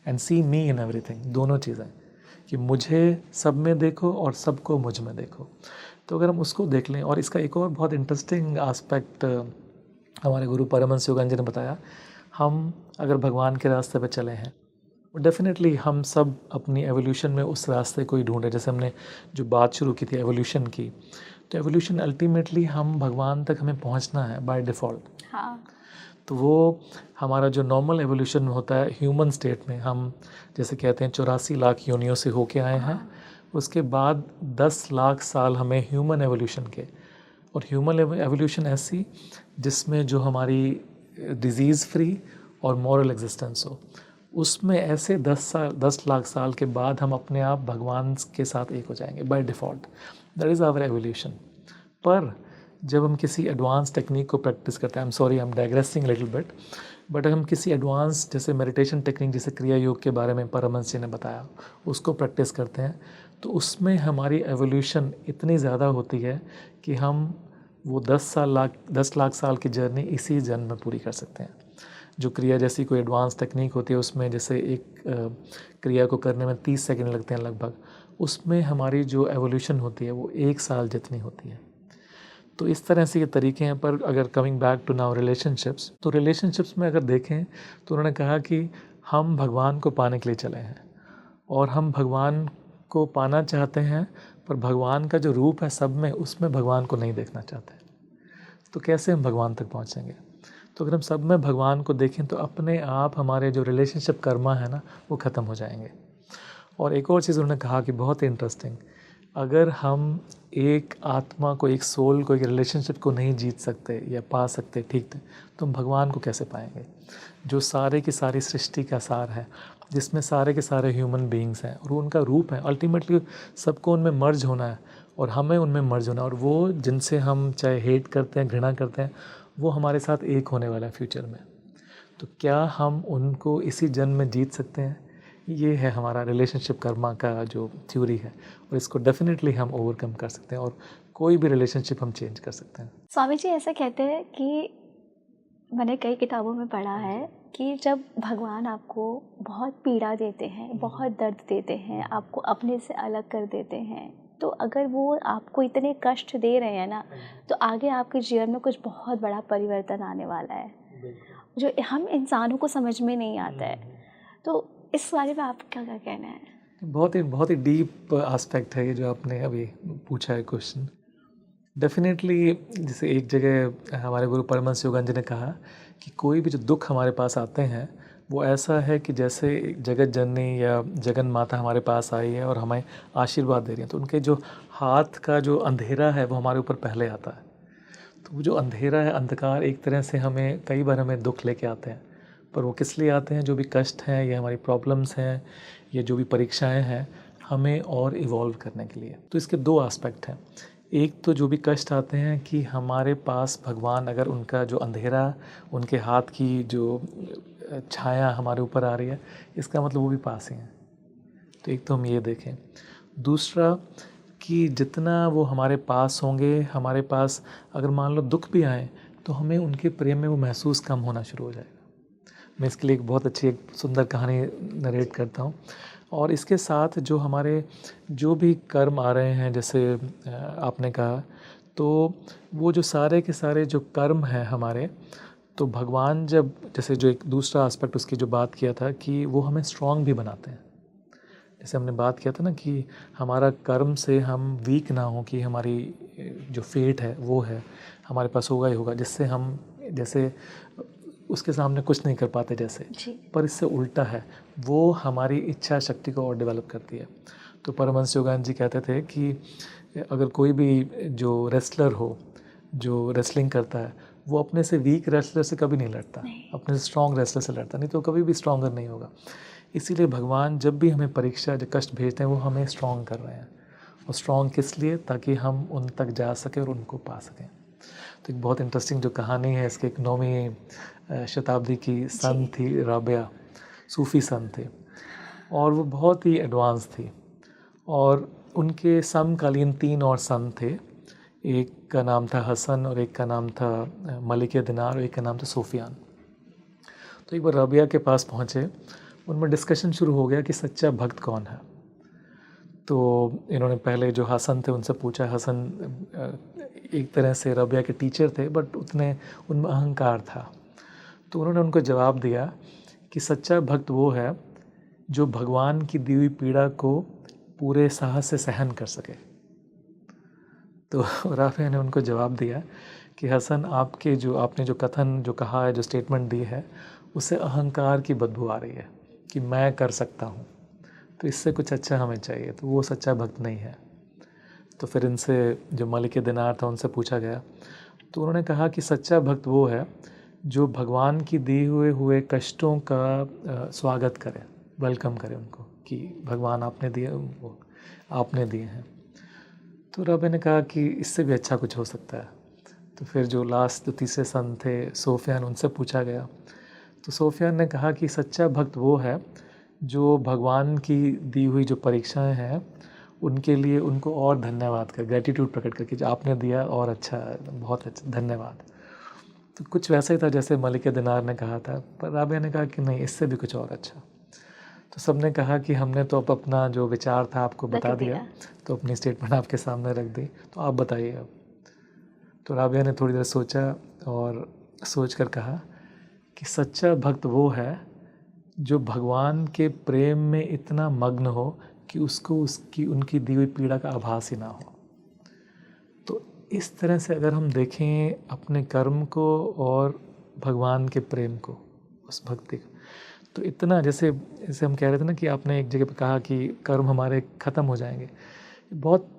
and see me in everything, दोनों चीज़ें, कि मुझे सब में देखो और सबको मुझ में देखो। तो अगर हम उसको देख लें, और इसका एक और बहुत इंटरेस्टिंग आस्पेक्ट हमारे गुरु परमहंस योगानंद जी ने बताया, हम अगर भगवान के रास्ते पर चले हैं, डेफिनेटली हम सब अपनी एवोल्यूशन में उस रास्ते को ही ढूंढे। जैसे हमने जो बात शुरू की थी एवोल्यूशन की, तो एवोल्यूशन अल्टीमेटली हम भगवान तक हमें पहुंचना है बाय डिफ़ॉल्ट। हाँ। तो वो हमारा जो नॉर्मल एवोल्यूशन होता है ह्यूमन स्टेट में, हम जैसे कहते हैं 84 लाख योनियों से होके आए हैं। उसके बाद 10 लाख साल हमें ह्यूमन एवोल्यूशन के, और ह्यूमन एवोल्यूशन ऐसी जिसमें जो हमारी डिजीज़ फ्री और मॉरल एग्जिस्टेंस हो, उसमें ऐसे 10 लाख साल के बाद हम अपने आप भगवान के साथ एक हो जाएंगे by default. That is our evolution. पर जब हम किसी एडवांस टेक्निक को प्रैक्टिस करते हैं, I am sorry I am digressing little bit, but हम किसी एडवांस जैसे मेडिटेशन टेक्निक, जैसे क्रिया योग के बारे में परमहंस जी ने बताया, उसको प्रैक्टिस करते हैं, तो उसमें हमारी एवोल्यूशन इतनी ज़्यादा होती है कि हम वो 10 लाख साल की जर्नी इसी जन्म में पूरी कर सकते हैं। जो क्रिया जैसी कोई एडवांस टेक्निक होती है, उसमें जैसे एक क्रिया को करने में 30 सेकंड लगते हैं लगभग, उसमें हमारी जो एवोल्यूशन होती है वो 1 साल जितनी होती है। तो इस तरह से ये तरीके हैं। पर अगर coming back to now relationships, तो रिलेशनशिप्स में अगर देखें तो उन्होंने कहा कि हम भगवान को पाने के लिए चले हैं, और हम भगवान को पाना चाहते हैं, पर भगवान का जो रूप है सब में, उसमें भगवान को नहीं देखना चाहते। तो कैसे हम भगवान तक पहुँचेंगे? तो अगर हम सब में भगवान को देखें तो अपने आप हमारे जो रिलेशनशिप कर्मा है ना, वो ख़त्म हो जाएंगे। और एक और चीज़ उन्होंने कहा कि बहुत ही इंटरेस्टिंग, अगर हम एक आत्मा को, एक सोल को, एक रिलेशनशिप को नहीं जीत सकते या पा सकते ठीक थे, तो हम भगवान को कैसे पाएंगे? जो सारे की सारी सृष्टि का सार है, जिसमें सारे के सारे ह्यूमन बीइंग्स हैं और वो उनका रूप है, अल्टीमेटली सबको उनमें मर्ज होना है और हमें उनमें मर्ज होना है। और वो जिनसे हम चाहे हेट करते हैं, घृणा करते हैं, वो हमारे साथ एक होने वाला है फ्यूचर में। तो क्या हम उनको इसी जन्म में जीत सकते हैं? ये है हमारा रिलेशनशिप कर्मा का जो थ्योरी है, और इसको डेफिनेटली हम ओवरकम कर सकते हैं और कोई भी रिलेशनशिप हम चेंज कर सकते हैं। स्वामी जी ऐसा कहते हैं कि मैंने कई किताबों में पढ़ा है कि जब भगवान आपको बहुत पीड़ा देते हैं, बहुत दर्द देते हैं, आपको अपने से अलग कर देते हैं, तो अगर वो आपको इतने कष्ट दे रहे हैं ना, तो आगे आपके जीवन में कुछ बहुत बड़ा परिवर्तन आने वाला है जो हम इंसानों को समझ में नहीं आता है। तो इस बारे में आपका क्या कहना है? बहुत ही डीप एस्पेक्ट है ये जो आपने अभी पूछा है क्वेश्चन। डेफिनेटली जैसे एक जगह हमारे गुरु परमहंस योगानंद जी ने कहा कि कोई भी जो दुख हमारे पास आते हैं वो ऐसा है कि जैसे जगत जननी या जगन माता हमारे पास आई है और हमें आशीर्वाद दे रही है, तो उनके जो हाथ का जो अंधेरा है वो हमारे ऊपर पहले आता है। तो वो जो अंधेरा है, अंधकार, एक तरह से हमें कई बार हमें दुख लेके आते हैं, पर वो किस लिए आते हैं? जो भी कष्ट हैं या हमारी प्रॉब्लम्स हैं या जो भी परीक्षाएं हैं, हमें और इवॉल्व करने के लिए। तो इसके दो एस्पेक्ट हैं। एक तो जो भी कष्ट आते हैं कि हमारे पास भगवान, अगर उनका जो अंधेरा, उनके हाथ की जो छाया हमारे ऊपर आ रही है, इसका मतलब वो भी पास ही हैं। तो एक तो हम ये देखें। दूसरा कि जितना वो हमारे पास होंगे, हमारे पास अगर मान लो दुख भी आए तो हमें उनके प्रेम में वो महसूस कम होना शुरू हो जाएगा। मैं इसके लिए एक बहुत अच्छी, एक सुंदर कहानी नरेट करता हूँ। और इसके साथ जो हमारे जो भी कर्म आ रहे हैं, जैसे आपने कहा, तो वो जो सारे के सारे जो कर्म हैं हमारे, तो भगवान जब, जैसे जो एक दूसरा एस्पेक्ट उसकी जो बात किया था कि वो हमें स्ट्रांग भी बनाते हैं। जैसे हमने बात किया था ना कि हमारा कर्म से हम वीक ना हो, कि हमारी जो फेट है वो है, हमारे पास होगा ही होगा, जिससे हम जैसे उसके सामने कुछ नहीं कर पाते जैसे, पर इससे उल्टा है, वो हमारी इच्छा शक्ति को और डेवलप करती है। तो परमहंस योगानंद जी कहते थे कि अगर कोई भी जो रेसलर हो, जो रेसलिंग करता है, वो अपने से वीक रेसलर से कभी नहीं लड़ता, अपने से स्ट्रॉन्ग रेसलर से लड़ता, नहीं तो कभी भी स्ट्रॉन्गर नहीं होगा। इसीलिए भगवान जब भी हमें परीक्षा, जो कष्ट भेजते हैं, वो हमें स्ट्रॉन्ग कर रहे हैं। और स्ट्रॉन्ग किस लिए? ताकि हम उन तक जा सकें और उनको पा सकें। तो एक बहुत इंटरेस्टिंग जो कहानी है इसके, एक 9वीं शताब्दी की सन थी राबिया, सूफ़ी सन थे, और वो बहुत ही एडवांस थी। और उनके समकालीन 3 और सन थे। एक का नाम था हसन, और एक का नाम था मलिक दिनार, और एक का नाम था सूफियान। तो एक बार राबिया के पास पहुँचे, उनमें डिस्कशन शुरू हो गया कि सच्चा भक्त कौन है। तो इन्होंने पहले जो हसन थे उनसे पूछा। हसन एक तरह से राबिया के टीचर थे, बट उतने उनमें अहंकार था। तो उन्होंने उनको जवाब दिया कि सच्चा भक्त वो है जो भगवान की दी हुई पीड़ा को पूरे साहस से सहन कर सके। तो राबिया ने उनको जवाब दिया कि हसन, आपने जो कथन जो कहा है, जो स्टेटमेंट दी है, उससे अहंकार की बदबू आ रही है कि मैं कर सकता हूँ, तो इससे कुछ अच्छा हमें चाहिए, तो वो सच्चा भक्त नहीं है। तो फिर इनसे जो मलिक दिनार था उनसे पूछा गया, तो उन्होंने कहा कि सच्चा भक्त वो है जो भगवान की दिए हुए कष्टों का स्वागत करे, वेलकम करे उनको, कि भगवान आपने दिए, वो आपने दिए हैं। तो राबिया ने कहा कि इससे भी अच्छा कुछ हो सकता है। तो फिर जो लास्ट, जो तीसरे सन थे सूफियान, उनसे पूछा गया, तो सूफियान ने कहा कि सच्चा भक्त वो है जो भगवान की दी हुई जो परीक्षाएं हैं उनके लिए उनको और धन्यवाद कर, ग्रेटिट्यूड प्रकट करके, जो आपने दिया और अच्छा, बहुत अच्छा, धन्यवाद। तो कुछ वैसा ही था जैसे मलिक दिनार ने कहा था, पर राबिया ने कहा कि नहीं, इससे भी कुछ और अच्छा। तो सब ने कहा कि हमने तो अब अपना जो विचार था आपको बता दिया, तो अपनी स्टेटमेंट आपके सामने रख दी, तो आप बताइए अब। तो राबिया ने थोड़ी देर सोचा और सोच कर कहा कि सच्चा भक्त वो है जो भगवान के प्रेम में इतना मग्न हो कि उसको उनकी दी हुई पीड़ा का आभास ही ना हो। तो इस तरह से अगर हम देखें अपने कर्म को और भगवान के प्रेम को, उस भक्ति को, तो इतना, जैसे हम कह रहे थे ना कि आपने एक जगह पे कहा कि कर्म हमारे ख़त्म हो जाएंगे, बहुत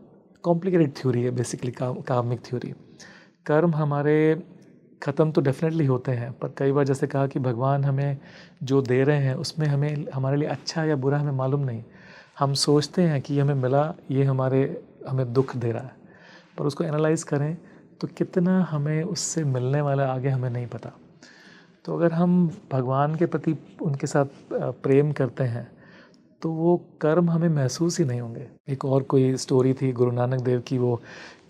कॉम्प्लिकेटेड थ्योरी है बेसिकली, कार्मिक थ्योरी। कर्म हमारे ख़त्म तो डेफिनेटली होते हैं, पर कई बार जैसे कहा कि भगवान हमें जो दे रहे हैं उसमें हमारे लिए अच्छा या बुरा हमें मालूम नहीं। हम सोचते हैं कि हमें मिला, ये हमें दुख दे रहा है, पर उसको एनालाइज़ करें तो कितना हमें उससे मिलने वाला आगे हमें नहीं पता। तो अगर हम भगवान के प्रति उनके साथ प्रेम करते हैं तो वो कर्म हमें महसूस ही नहीं होंगे। एक और कोई स्टोरी थी गुरु नानक देव की, वो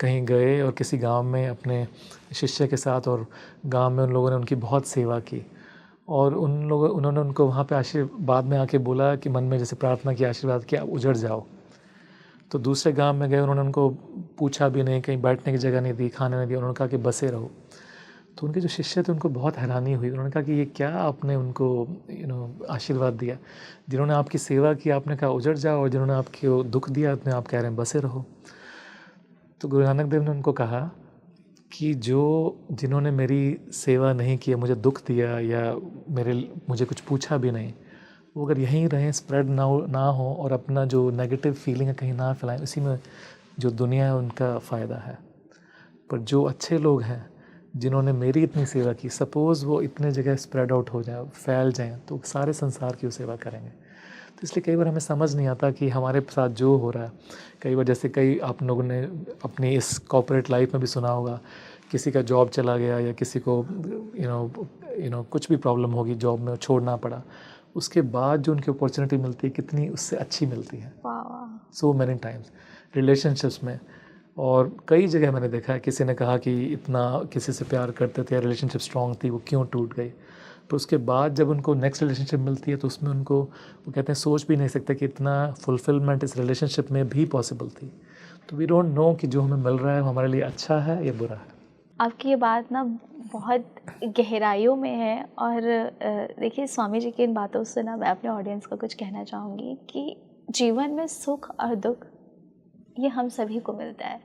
कहीं गए और किसी गांव में अपने शिष्य के साथ, और गांव में उन लोगों ने उनकी बहुत सेवा की, और उन्होंने उनको वहाँ पे बाद में आके बोला कि मन में जैसे प्रार्थना की, आशीर्वाद किया, उजड़ जाओ। तो दूसरे गांव में गए, उन्होंने उनको पूछा भी नहीं, कहीं बैठने की जगह नहीं दी, खाने नहीं दिया, उन्होंने कहा कि बसे रहो। तो उनके जो शिष्य थे उनको बहुत हैरानी हुई। उन्होंने कहा कि ये क्या आपने उनको आशीर्वाद दिया, जिन्होंने आपकी सेवा की आपने कहा उजड़ जाओ, और जिन्होंने आपको दुख दिया अपने आप कह रहे हैं बसे रहो। तो गुरु नानक देव ने उनको कहा कि जिन्होंने मेरी सेवा नहीं की, मुझे दुख दिया या मुझे कुछ पूछा भी नहीं, वो अगर यहीं रहें, स्प्रेड ना हो और अपना जो नेगेटिव फीलिंग है कहीं ना फैलाएं, उसी में जो दुनिया है उनका फ़ायदा है। पर जो अच्छे लोग हैं जिन्होंने मेरी इतनी सेवा की, सपोज़ वो इतने जगह स्प्रेड आउट हो जाए, फैल जाएं, तो सारे संसार की वो सेवा करेंगे। तो इसलिए कई बार हमें समझ नहीं आता कि हमारे साथ जो हो रहा है, कई बार जैसे कई आप लोगों ने अपनी इस कॉर्पोरेट लाइफ में भी सुना होगा, किसी का जॉब चला गया या किसी को कुछ भी प्रॉब्लम होगी, जॉब में छोड़ना पड़ा, उसके बाद जो उनकी अपॉर्चुनिटी मिलती है कितनी उससे अच्छी मिलती है। सो मैनी टाइम्स रिलेशनशिप्स में, और कई जगह मैंने देखा है, किसी ने कहा कि इतना किसी से प्यार करते थे, रिलेशनशिप स्ट्रॉन्ग थी, वो क्यों टूट गई। पर उसके बाद जब उनको नेक्स्ट रिलेशनशिप मिलती है तो उसमें उनको वो कहते हैं सोच भी नहीं सकते कि इतना फुलफिलमेंट इस रिलेशनशिप में भी पॉसिबल थी। तो वी डोंट नो कि जो हमें मिल रहा है वो हमारे लिए अच्छा है या बुरा है। आपकी ये बात ना बहुत गहराइयों में है। और देखिए, स्वामी जी की इन बातों से ना मैं अपने ऑडियंस को कुछ कहना चाहूँगी कि जीवन में सुख और दुख ये हम सभी को मिलता है,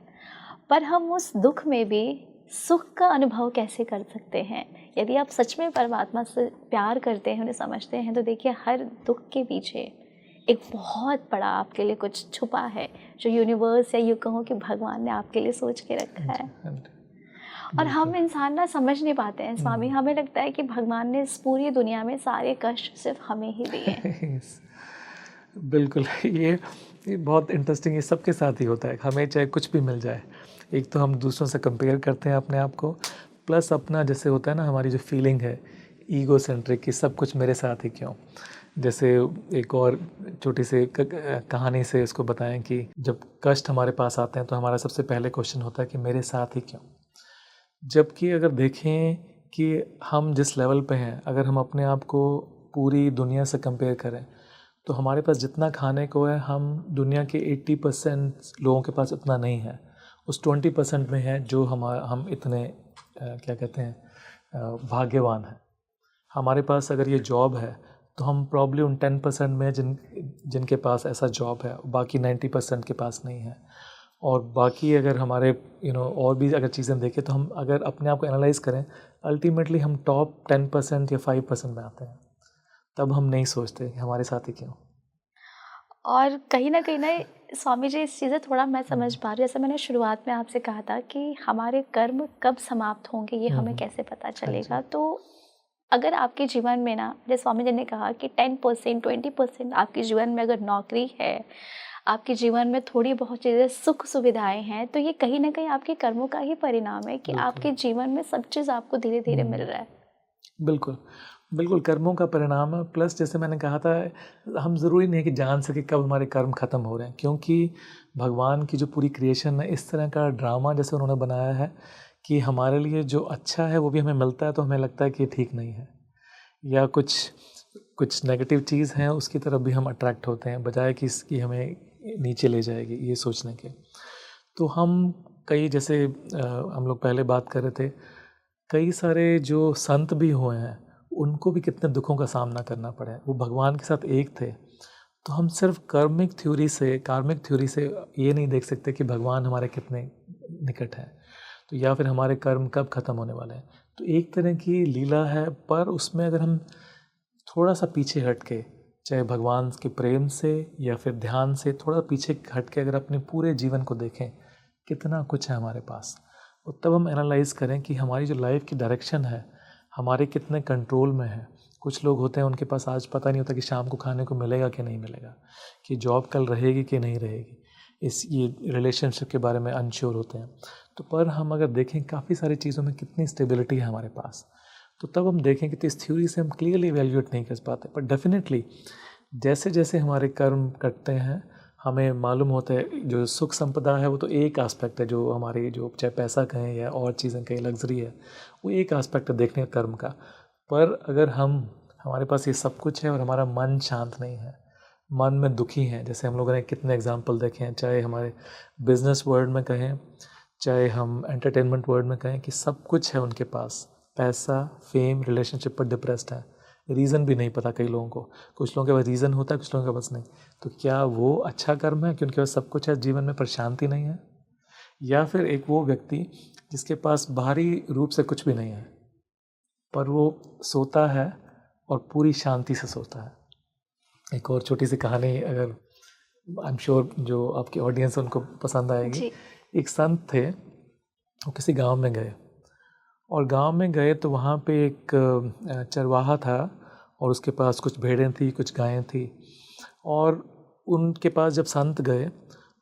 पर हम उस दुख में भी सुख का अनुभव कैसे कर सकते हैं। यदि आप सच में परमात्मा से प्यार करते हैं, उन्हें समझते हैं, तो देखिए हर दुख के पीछे एक बहुत बड़ा आपके लिए कुछ छुपा है, जो यूनिवर्स या यूँ कहो कि भगवान ने आपके लिए सोच के रखा है। और हम इंसान ना समझ नहीं पाते हैं स्वामी, हमें लगता है कि भगवान ने इस पूरी दुनिया में सारे कष्ट सिर्फ हमें ही दिए हैं। बिल्कुल, ये बहुत इंटरेस्टिंग, ये सबके साथ ही होता है। हमें चाहे कुछ भी मिल जाए, एक तो हम दूसरों से कंपेयर करते हैं अपने आप को, प्लस अपना जैसे होता है ना, हमारी जो फीलिंग है ईगो सेंट्रिक की, सब कुछ मेरे साथ ही क्यों। जैसे एक और छोटी सी कहानी से इसको बताएं कि जब कष्ट हमारे पास आते हैं तो हमारा सबसे पहले क्वेश्चन होता है कि मेरे साथ ही क्यों। जबकि अगर देखें कि हम जिस लेवल पे हैं, अगर हम अपने आप को पूरी दुनिया से कंपेयर करें तो हमारे पास जितना खाने को है, हम दुनिया के 80% लोगों के पास उतना नहीं है। उस 20% में है जो हम इतने क्या कहते हैं भाग्यवान हैं। हमारे पास अगर ये जॉब है तो हम प्रॉब्ली उन 10% में जिनके पास ऐसा जॉब है, बाकी 90% के पास नहीं है। और बाकी अगर हमारे और भी अगर चीज़ें देखें तो हम अगर अपने आप को एनालाइज करें, अल्टीमेटली हम टॉप 10% या 5% में आते हैं। तब हम नहीं सोचते कि हमारे साथ ही क्यों। और कहीं ना स्वामी जी, इस चीज़ें थोड़ा मैं समझ पा रही हूँ। जैसे मैंने शुरुआत में आपसे कहा था कि हमारे कर्म कब समाप्त होंगे ये हमें कैसे पता चलेगा। तो अगर आपके जीवन में ना, जैसे स्वामी जी ने कहा कि 10% 20% आपके जीवन में अगर नौकरी है, आपके जीवन में थोड़ी बहुत चीज़ें सुख सुविधाएं हैं, तो ये कहीं ना कहीं आपके कर्मों का ही परिणाम है कि आपके जीवन में सब चीज़ आपको धीरे धीरे मिल रहा है। बिल्कुल बिल्कुल, कर्मों का परिणाम है। प्लस जैसे मैंने कहा था, हम ज़रूरी नहीं कि जान सके कब हमारे कर्म ख़त्म हो रहे हैं, क्योंकि भगवान की जो पूरी क्रिएशन है इस तरह का ड्रामा जैसे उन्होंने बनाया है कि हमारे लिए जो अच्छा है वो भी हमें मिलता है तो हमें लगता है कि ठीक नहीं है, या कुछ नेगेटिव चीज़ है उसकी तरफ भी हम अट्रैक्ट होते हैं, बजाय कि इसकी हमें नीचे ले जाएगी ये सोचने के। तो हम कई जैसे हम लोग पहले बात कर रहे थे, कई सारे जो संत भी हुए हैं उनको भी कितने दुखों का सामना करना पड़ा है, वो भगवान के साथ एक थे। तो हम सिर्फ कार्मिक थ्योरी से ये नहीं देख सकते कि भगवान हमारे कितने निकट हैं, तो या फिर हमारे कर्म कब ख़त्म होने वाले हैं। तो एक तरह की लीला है, पर उसमें अगर हम थोड़ा सा पीछे हट के, चाहे भगवान के प्रेम से या फिर ध्यान से थोड़ा पीछे हट के अगर अपने पूरे जीवन को देखें कितना कुछ है हमारे पास, और तब हम एनालाइज़ करें कि हमारी जो लाइफ की डायरेक्शन है हमारे कितने कंट्रोल में है। कुछ लोग होते हैं उनके पास आज पता नहीं होता कि शाम को खाने को मिलेगा कि नहीं मिलेगा, कि जॉब कल रहेगी कि नहीं रहेगी, ये रिलेशनशिप के बारे में अनश्योर होते हैं। तो पर हम अगर देखें काफ़ी सारी चीज़ों में कितनी स्टेबिलिटी है हमारे पास, तो तब हम देखें कि इस थ्योरी से हम क्लियरली इवैल्यूएट नहीं कर पाते। पर डेफिनेटली जैसे जैसे हमारे कर्म कटते हैं हमें मालूम होता है जो सुख संपदा है वो तो एक एस्पेक्ट है, जो हमारी जो चाहे पैसा कहें या और चीज़ें कहें, लग्जरी है, वो एक एस्पेक्ट है देखने का कर्म का। पर अगर हमारे पास ये सब कुछ है और हमारा मन शांत नहीं है, मन में दुखी हैं, जैसे हम लोगों ने कितने एग्जाम्पल देखे हैं, चाहे हमारे बिजनेस वर्ल्ड में कहें, चाहे हम एंटरटेनमेंट वर्ल्ड में कहें, कि सब कुछ है उनके पास, पैसा, फेम, रिलेशनशिप पर डिप्रेस्ड है, रीज़न भी नहीं पता कई लोगों को, कुछ लोगों के पास रीज़न होता है, कुछ लोगों के पास नहीं। तो क्या वो अच्छा कर्म है कि उनके पास सब कुछ है जीवन में पर शांति नहीं है? या फिर एक वो व्यक्ति जिसके पास बाहरी रूप से कुछ भी नहीं है पर वो सोता है और पूरी शांति से सोता है। एक और छोटी सी कहानी, अगर आई एम श्योर जो आपकी ऑडियंस है उनको पसंद आएगी। एक संत थे, वो किसी गांव में गए, और गांव में गए तो वहाँ पे एक चरवाहा था और उसके पास कुछ भेड़ें थी, कुछ गायें थी। और उनके पास जब संत गए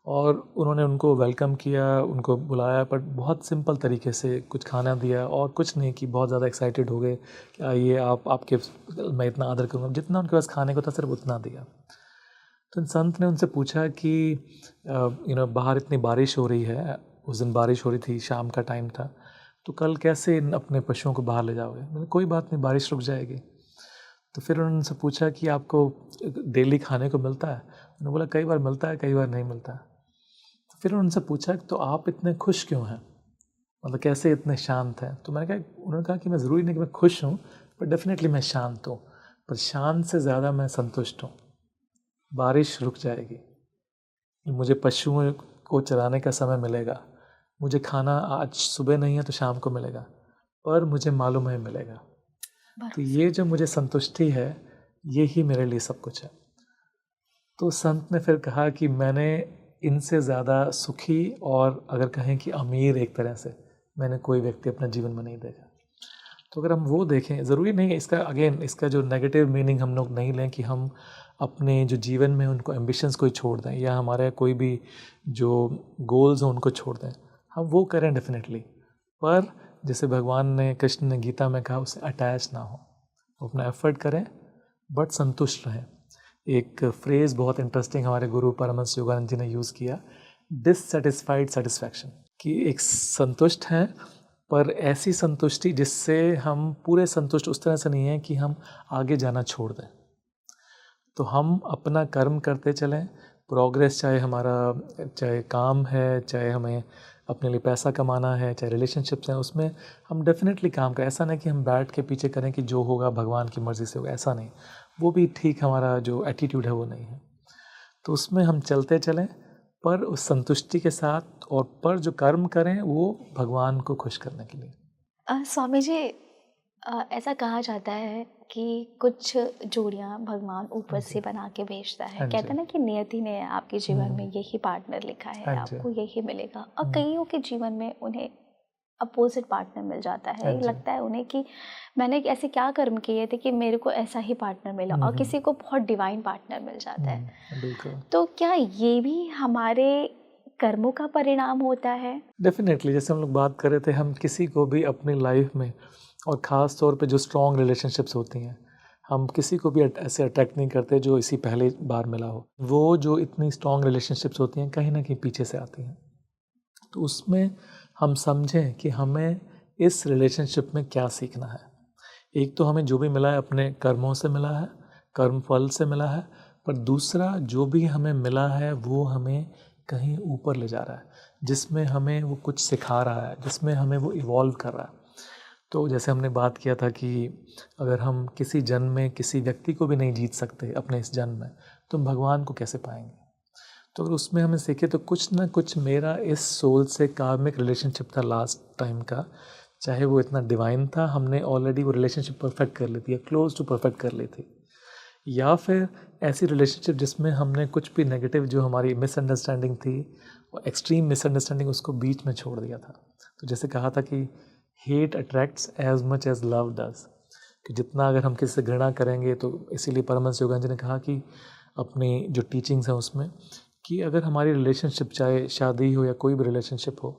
और उन्होंने उनको वेलकम किया, उनको बुलाया, पर बहुत सिंपल तरीके से कुछ खाना दिया और कुछ नहीं कि बहुत ज़्यादा एक्साइटेड हो गए कि आइए आपके मैं इतना आदर करूँगा, जितना उनके पास खाने को था सिर्फ उतना दिया। तो संत ने उनसे पूछा कि बाहर इतनी बारिश हो रही है, उस दिन बारिश हो रही थी, शाम का टाइम था, तो कल कैसे अपने पशुओं को बाहर ले जाओगे? मैंने कोई बात नहीं, बारिश रुक जाएगी। तो फिर उन्होंने उनसे पूछा कि आपको डेली खाने को मिलता है? उन्होंने बोला कई बार मिलता है, कई बार नहीं मिलता। तो फिर उनसे पूछा तो आप इतने खुश क्यों हैं, मतलब कैसे इतने शांत हैं? तो मैंने कहा, उन्होंने कहा कि मैं ज़रूरी नहीं कि मैं खुश हूँ, पर डेफिनेटली मैं शांत हूँ, पर शांत से ज़्यादा मैं संतुष्ट हूँ। बारिश रुक जाएगी, मुझे पशुओं को चराने का समय मिलेगा, मुझे खाना आज सुबह नहीं है तो शाम को मिलेगा, पर मुझे मालूम है मिलेगा। तो ये जो मुझे संतुष्टि है, ये ही मेरे लिए सब कुछ है। तो संत ने फिर कहा कि मैंने इनसे ज़्यादा सुखी और अगर कहें कि अमीर एक तरह से मैंने कोई व्यक्ति अपने जीवन में नहीं देखा। तो अगर हम वो देखें, ज़रूरी नहीं है इसका जो नेगेटिव मीनिंग हम लोग नहीं लें कि हम अपने जो जीवन में उनको एम्बिशंस को छोड़ दें या हमारे कोई भी जो गोल्स हैं उनको छोड़ दें। हम वो करें डेफिनेटली, पर जैसे भगवान ने, कृष्ण ने गीता में कहा, उससे अटैच ना हो, अपना एफर्ट करें बट संतुष्ट रहें। एक फ्रेज़ बहुत इंटरेस्टिंग हमारे गुरु परमहंस योगानंद जी ने यूज़ किया, डिससेटिस्फाइड सेटिस्फैक्शन, कि एक संतुष्ट हैं पर ऐसी संतुष्टि जिससे हम पूरे संतुष्ट उस तरह से नहीं हैं कि हम आगे जाना छोड़ दें। तो हम अपना कर्म करते चलें, प्रोग्रेस चाहे काम है, चाहे हमें अपने लिए पैसा कमाना है, चाहे रिलेशनशिप्स हैं, उसमें हम डेफिनेटली काम करें। ऐसा नहीं कि हम बैठ के पीछे करें कि जो होगा भगवान की मर्ज़ी से होगा, ऐसा नहीं, वो भी ठीक हमारा जो एटीट्यूड है वो नहीं है। तो उसमें हम चलते चलें पर उस संतुष्टि के साथ, और पर जो कर्म करें वो भगवान को खुश करने के लिए। स्वामी जी, ऐसा कहा जाता है कि कुछ जोड़ियां भगवान ऊपर से बना के भेजता है। कहते हैं ना कि नियति ने आपके जीवन में यही पार्टनर लिखा है, आपको यही मिलेगा। और कईयों के जीवन में उन्हें अपोजिट पार्टनर मिल जाता है। लगता है उन्हें कि मैंने ऐसे क्या कर्म किए थे कि मेरे को ऐसा ही पार्टनर मिला, और किसी को बहुत डिवाइन पार्टनर मिल जाता है। तो क्या ये भी हमारे कर्मों का परिणाम होता है? डेफिनेटली, जैसे हम लोग बात कर रहे थे, हम किसी को भी अपनी लाइफ में, और ख़ास तौर पे जो स्ट्रॉन्ग रिलेशनशिप्स होती हैं, हम किसी को भी ऐसे अट्रैक्ट नहीं करते जो इसी पहले बार मिला हो। वो जो इतनी स्ट्रॉन्ग रिलेशनशिप्स होती हैं कहीं ना कहीं पीछे से आती हैं। तो उसमें हम समझें कि हमें इस रिलेशनशिप में क्या सीखना है। एक तो हमें जो भी मिला है अपने कर्मों से मिला है, कर्म फल से मिला है, पर दूसरा जो भी हमें मिला है वो हमें कहीं ऊपर ले जा रहा है, जिसमें हमें वो कुछ सिखा रहा है, जिसमें हमें वो इवॉल्व कर रहा है। तो जैसे हमने बात किया था कि अगर हम किसी जन्म में किसी व्यक्ति को भी नहीं जीत सकते अपने इस जन्म में, तो हम भगवान को कैसे पाएंगे? तो अगर उसमें हमें सीखे तो कुछ ना कुछ मेरा इस सोल से कार्मिक रिलेशनशिप था लास्ट टाइम का, चाहे वो इतना डिवाइन था, हमने ऑलरेडी वो रिलेशनशिप परफेक्ट कर ली थी या क्लोज टू परफेक्ट कर ली थी, या फिर ऐसी रिलेशनशिप जिसमें हमने कुछ भी नेगेटिव जो हमारी मिसअंडरस्टैंडिंग थी, वो एक्सट्रीम मिसअंडरस्टैंडिंग, उसको बीच में छोड़ दिया था। तो जैसे कहा था कि hate attracts as much as love does, कि जितना अगर हम किसी से घृणा करेंगे, तो इसीलिए परमहंस योगानंद जी ने कहा कि अपनी जो टीचिंग्स हैं उसमें, कि अगर हमारी रिलेशनशिप, चाहे शादी हो या कोई भी रिलेशनशिप हो,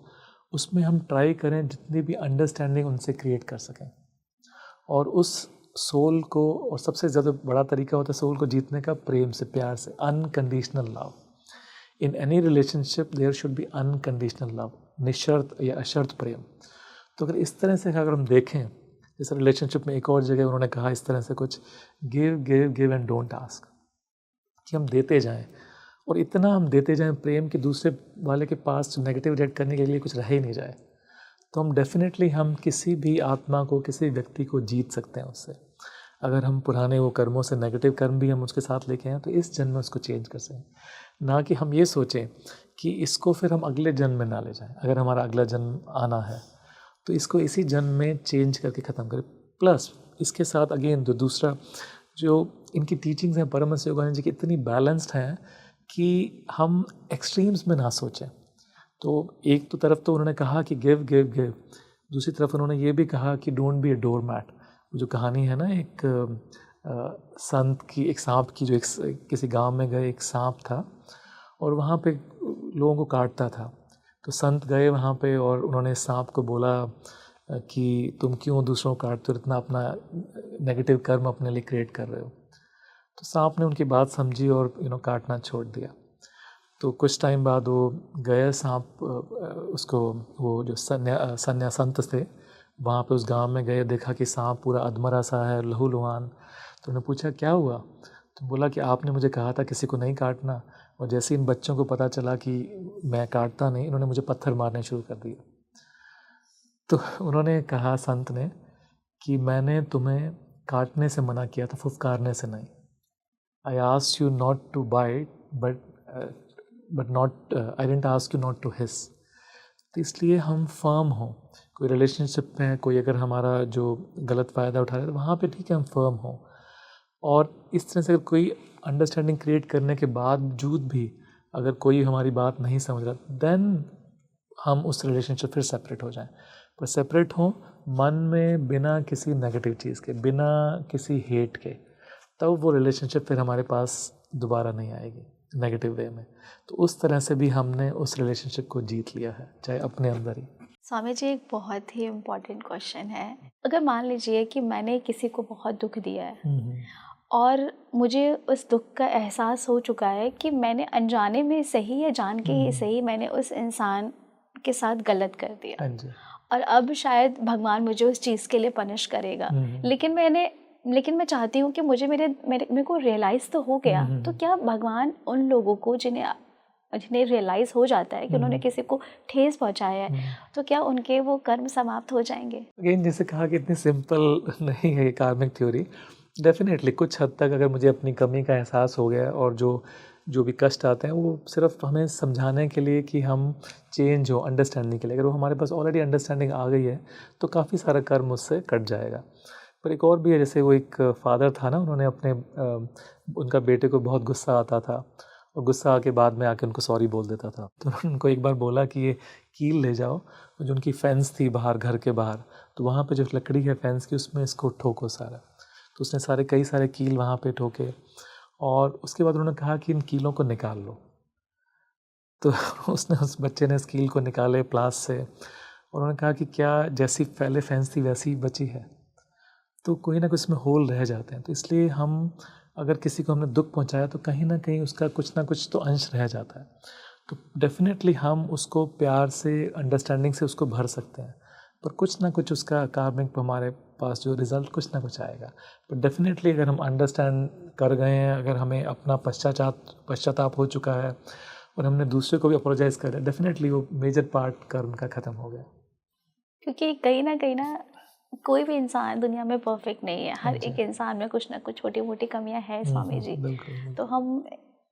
उसमें हम ट्राई करें जितनी भी अंडरस्टैंडिंग उनसे क्रिएट कर सकें, और उस सोल को, और सबसे ज़्यादा बड़ा तरीका होता है सोल को जीतने का प्रेम से, प्यार से, unconditional love. In any relationship there should be unconditional love, निशर्त या अशर्त प्रेम। तो अगर इस तरह से अगर हम देखें, जैसे रिलेशनशिप में एक और जगह उन्होंने कहा इस तरह से कुछ, give give give and don't ask, कि हम देते जाएं और इतना हम देते जाएं प्रेम कि दूसरे वाले के पास नेगेटिव रिएक्ट करने के लिए कुछ रह ही नहीं जाए। तो हम डेफिनेटली हम किसी भी आत्मा को, किसी व्यक्ति को जीत सकते हैं उससे। अगर हम पुराने वो कर्मों से नेगेटिव कर्म भी हम उसके साथ लेके आए तो इस जन्म में उसको चेंज कर सकें, ना कि हम ये सोचें कि इसको फिर हम अगले जन्म में ना ले जाएं। अगर हमारा अगला जन्म आना है तो इसको इसी जन्म में चेंज करके ख़त्म करें। प्लस इसके साथ अगेन दूसरा जो इनकी टीचिंग्स हैं परमहंस योगानंद जी की, इतनी बैलेंस्ड हैं कि हम एक्सट्रीम्स में ना सोचें। तो एक तो तरफ तो उन्होंने कहा कि गिव गिव गिव, दूसरी तरफ उन्होंने ये भी कहा कि don't be a doormat. जो कहानी है ना एक संत की, एक सांप की, जो किसी गांव में गए, एक सांप था और वहाँ पे लोगों को काटता था। तो संत गए वहाँ पे और उन्होंने सांप को बोला कि तुम क्यों दूसरों को काटते हो, इतना अपना नेगेटिव कर्म अपने लिए क्रिएट कर रहे हो। तो सांप ने उनकी बात समझी और काटना छोड़ दिया। तो कुछ टाइम बाद वो गए सांप उसको, वो जो संत थे वहाँ पे उस गांव में गए, देखा कि सांप पूरा अधमरा सा है, लहूलुहान। तो उन्होंने पूछा क्या हुआ? तो बोला कि आपने मुझे कहा था किसी को नहीं काटना, और जैसे इन बच्चों को पता चला कि मैं काटता नहीं, इन्होंने मुझे पत्थर मारने शुरू कर दिए। तो उन्होंने कहा संत ने कि मैंने तुम्हें काटने से मना किया था, फुफकारने से नहीं। I asked you not to bite but not, I didn't ask you not to hiss. तो इसलिए हम फर्म हों। कोई रिलेशनशिप में कोई अगर हमारा जो गलत फ़ायदा उठा रहा है तो वहाँ पे ठीक है हम फर्म हों। और इस तरह से अगर कोई अंडरस्टैंडिंग क्रिएट करने के बावजूद भी अगर कोई हमारी बात नहीं समझ रहा, देन हम उस रिलेशनशिप फिर सेपरेट हो जाएं। पर सेपरेट हों मन में, बिना किसी नेगेटिव चीज़ के, बिना किसी हेट के, तब वो रिलेशनशिप फिर हमारे पास दोबारा नहीं आएगी नेगेटिव वे में। तो उस तरह से भी हमने उस रिलेशनशिप को जीत लिया है, चाहे अपने अंदर ही। स्वामी जी, एक बहुत ही इम्पोर्टेंट क्वेश्चन है। अगर मान लीजिए कि मैंने किसी को बहुत दुख दिया है और मुझे उस दुख का एहसास हो चुका है कि मैंने अनजाने में सही या जान के ही सही मैंने उस इंसान के साथ गलत कर दिया, और अब शायद भगवान मुझे उस चीज़ के लिए पनिश करेगा, लेकिन मैं चाहती हूँ कि मुझे मेरे को रियलाइज़ तो हो गया। तो क्या भगवान उन लोगों को जिन्हें रियलाइज़ हो जाता है कि उन्होंने किसी को ठेस पहुंचाया है, तो क्या उनके वो कर्म समाप्त हो जाएंगे? अगेन जैसे कहा कि इतनी सिंपल नहीं है ये कार्मिक थ्योरी। डेफिनेटली कुछ हद तक अगर मुझे अपनी कमी का एहसास हो गया और जो भी कष्ट आते हैं वो सिर्फ हमें समझाने के लिए कि हम चेंज हो, अंडरस्टैंडिंग के लिए, अगर वो हमारे पास ऑलरेडी अंडरस्टैंडिंग आ गई है तो काफ़ी सारा कर्म उससे कट जाएगा। पर एक और भी है, जैसे वो एक फादर था ना, उन्होंने उनका बेटे को बहुत गुस्सा आता था और गुस्सा आके बाद में आके उनको सॉरी बोल देता था। तो उन्होंने उनको एक बार बोला कि ये कील ले जाओ, जो उनकी फेंस थी बाहर, घर के बाहर, तो वहाँ पे जो लकड़ी है फेंस की, उसमें इसको ठोको सारा। तो उसने कई सारे कील वहाँ पे ठोके और उसके बाद उन्होंने कहा कि इन कीलों को निकाल लो। तो उस बच्चे ने इस कील को निकाले प्लास से और उन्होंने कहा कि क्या जैसी पहले फेंस थी वैसी बची है? तो कोई ना कुछ इसमें होल रह जाते हैं। तो इसलिए हम अगर किसी को हमने दुख पहुंचाया तो कहीं ना कहीं उसका कुछ ना कुछ तो अंश रह जाता है। तो डेफिनेटली हम उसको प्यार से, अंडरस्टैंडिंग से उसको भर सकते हैं, पर कुछ ना कुछ उसका कार्मिक हमारे पास जो रिज़ल्ट कुछ ना कुछ आएगा। पर डेफिनेटली अगर हम अंडरस्टैंड कर गए हैं, अगर हमें अपना पश्चाताप हो चुका है और हमने दूसरे को भी अपोलोजाइज कर दिया, डेफिनेटली वो मेजर पार्ट कर्म का ख़त्म हो गया। क्योंकि कहीं ना कोई भी इंसान दुनिया में परफेक्ट नहीं है। हर एक इंसान में कुछ ना कुछ छोटी मोटी कमियां हैं स्वामी जी। तो हम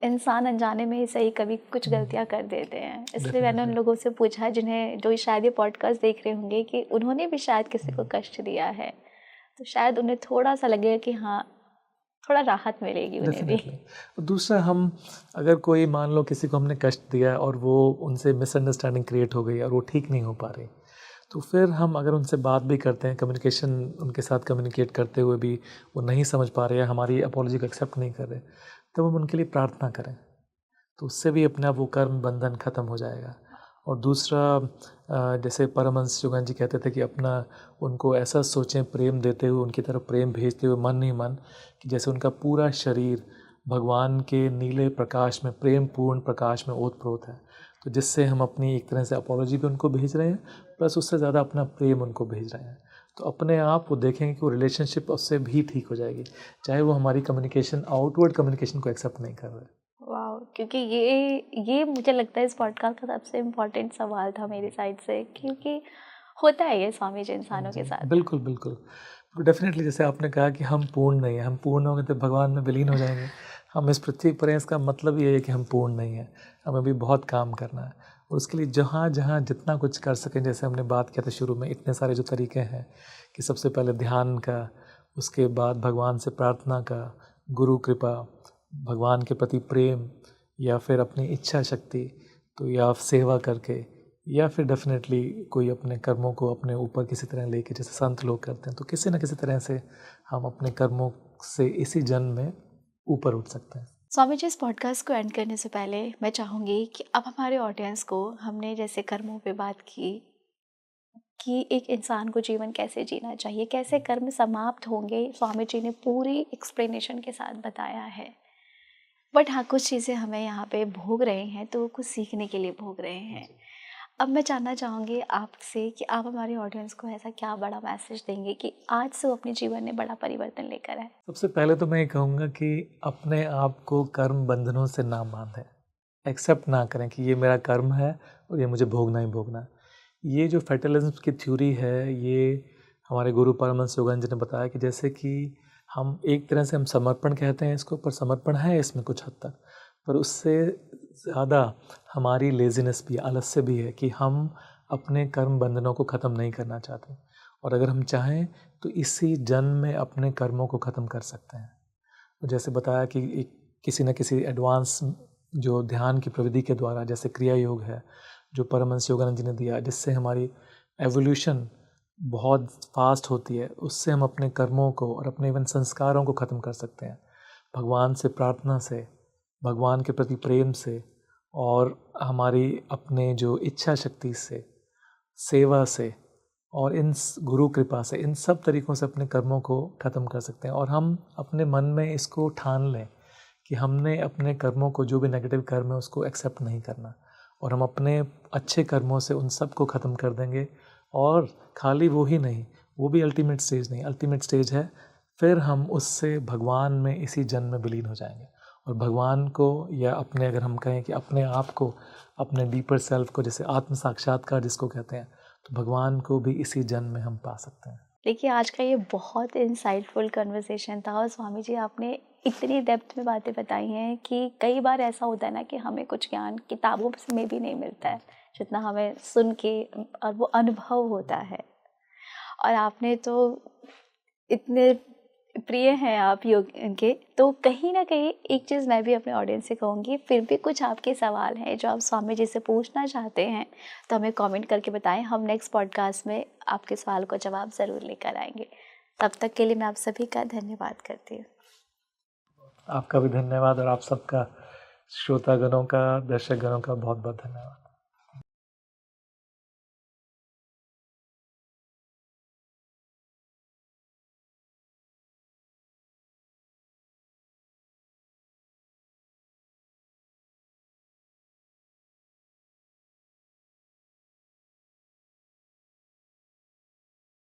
इंसान अनजाने में ही सही कभी कुछ गलतियां कर देते हैं। इसलिए मैंने उन लोगों से पूछा जो शायद ये पॉडकास्ट देख रहे होंगे कि उन्होंने भी शायद किसी को कष्ट दिया है, तो शायद उन्हें थोड़ा सा लगेगा कि हाँ, थोड़ा राहत मिलेगी उन्हें भी। दूसरा, हम अगर कोई मान लो किसी को हमने कष्ट दिया और वो उनसे मिसअंडरस्टैंडिंग क्रिएट हो गई और वो ठीक नहीं हो पा रही, तो फिर हम अगर उनसे बात भी करते हैं, कम्युनिकेशन उनके साथ कम्युनिकेट करते हुए भी वो नहीं समझ पा रहे हैं, हमारी अपॉलॉजी को एक्सेप्ट नहीं कर रहे, तब हम उनके लिए प्रार्थना करें, तो उससे भी अपने आप वो कर्म बंधन ख़त्म हो जाएगा। और दूसरा, जैसे परमहंस योगानंद जी कहते थे कि अपना उनको ऐसा सोचें, प्रेम देते हुए, उनकी तरफ प्रेम भेजते हुए मन ही मन, कि जैसे उनका पूरा शरीर भगवान के नीले प्रकाश में, प्रेम पूर्ण प्रकाश में ओतप्रोत है। तो जिससे हम अपनी एक तरह से अपॉलॉजी भी उनको भेज रहे हैं, प्लस उससे ज़्यादा अपना प्रेम उनको भेज रहे हैं। तो अपने आप वो देखेंगे कि वो रिलेशनशिप उससे भी ठीक हो जाएगी, चाहे वो हमारी कम्युनिकेशन, आउटवर्ड कम्युनिकेशन को एक्सेप्ट नहीं कर रहे। वाह, क्योंकि ये मुझे लगता है इस पॉडकास्ट का सबसे इम्पोर्टेंट सवाल था मेरी साइड से, क्योंकि होता है ये स्वामी जी इंसानों के साथ। बिल्कुल बिल्कुल। तो डेफिनेटली जैसे आपने कहा कि हम पूर्ण नहीं हैं, हम पूर्ण होंगे तो भगवान में विलीन हो जाएंगे। हम इस पृथ्वी पर हैं, इसका मतलब ये है कि हम पूर्ण नहीं हैं, हमें भी बहुत काम करना है। और उसके लिए जहाँ जहाँ जितना कुछ कर सकें, जैसे हमने बात किया था शुरू में, इतने सारे जो तरीके हैं कि सबसे पहले ध्यान का, उसके बाद भगवान से प्रार्थना का, गुरु कृपा, भगवान के प्रति प्रेम, या फिर अपनी इच्छा शक्ति, तो या सेवा करके, या फिर डेफिनेटली कोई अपने कर्मों को अपने ऊपर किसी तरह लेके, जैसे संत लोग करते हैं। तो किसी न किसी तरह से हम अपने कर्मों से इसी जन्म में ऊपर उठ सकते हैं। स्वामी जी, इस पॉडकास्ट को एंड करने से पहले मैं चाहूँगी कि अब हमारे ऑडियंस को, हमने जैसे कर्मों पे बात की कि एक इंसान को जीवन कैसे जीना चाहिए, कैसे कर्म समाप्त होंगे, स्वामी जी ने पूरी एक्सप्लेनेशन के साथ बताया है। बट हाँ, कुछ चीज़ें हमें यहाँ पे भोग रहे हैं, तो वो कुछ सीखने के लिए भोग रहे हैं। अब मैं जानना चाहूँगी आपसे कि आप हमारे ऑडियंस को ऐसा क्या बड़ा मैसेज देंगे कि आज से वो अपने जीवन में बड़ा परिवर्तन लेकर आए। सबसे पहले तो मैं ये कहूँगा कि अपने आप को कर्म बंधनों से ना बांधें, एक्सेप्ट ना करें कि ये मेरा कर्म है और ये मुझे भोगना ही भोगना है। ये जो फैटलिज्म की थ्योरी है, ये हमारे गुरु परमहंस योगानंद जी ने बताया कि जैसे कि हम एक तरह से हम समर्पण कहते हैं इसको, पर समर्पण है इसमें कुछ हद तक, पर उससे ज़्यादा हमारी लेज़ीनेस भी, आलस्य भी है कि हम अपने कर्म बंधनों को ख़त्म नहीं करना चाहते। और अगर हम चाहें तो इसी जन्म में अपने कर्मों को ख़त्म कर सकते हैं। तो जैसे बताया कि किसी न किसी एडवांस जो ध्यान की प्रविधि के द्वारा, जैसे क्रिया योग है जो परमहंस योगानंद जी ने दिया, जिससे हमारी एवोल्यूशन बहुत फास्ट होती है, उससे हम अपने कर्मों को और अपने इवन संस्कारों को ख़त्म कर सकते हैं। भगवान से प्रार्थना से, भगवान के प्रति प्रेम से, और हमारी अपने जो इच्छा शक्ति से, सेवा से, और इन गुरु कृपा से, इन सब तरीक़ों से अपने कर्मों को ख़त्म कर सकते हैं। और हम अपने मन में इसको ठान लें कि हमने अपने कर्मों को, जो भी नेगेटिव कर्म है उसको एक्सेप्ट नहीं करना, और हम अपने अच्छे कर्मों से उन सब को ख़त्म कर देंगे। और खाली वो ही नहीं, वो भी अल्टीमेट स्टेज नहीं, अल्टीमेट स्टेज है फिर हम उससे भगवान में इसी जन्म में विलीन हो जाएंगे। और भगवान को, या अपने, अगर हम कहें कि अपने आप को, अपने डीपर सेल्फ को, जैसे आत्म साक्षात्कार जिसको कहते हैं, तो भगवान को भी इसी जन्म में हम पा सकते हैं। देखिए, आज का ये बहुत इंसाइटफुल कन्वर्सेशन था, और स्वामी जी आपने इतनी डेप्थ में बातें बताई हैं कि कई बार ऐसा होता है ना कि हमें कुछ ज्ञान किताबों में भी नहीं मिलता है, जितना हमें सुन के और वो अनुभव होता है। और आपने तो इतने प्रिय हैं आप योग के, तो कहीं ना कहीं एक चीज़ मैं भी अपने ऑडियंस से कहूँगी, फिर भी कुछ आपके सवाल हैं जो आप स्वामी जी से पूछना चाहते हैं तो हमें कमेंट करके बताएं, हम नेक्स्ट पॉडकास्ट में आपके सवाल को जवाब ज़रूर लेकर आएंगे। तब तक के लिए मैं आप सभी का धन्यवाद करती हूँ। आपका भी धन्यवाद, और आप सबका, श्रोतागणों का, दर्शकगणों का बहुत बहुत धन्यवाद।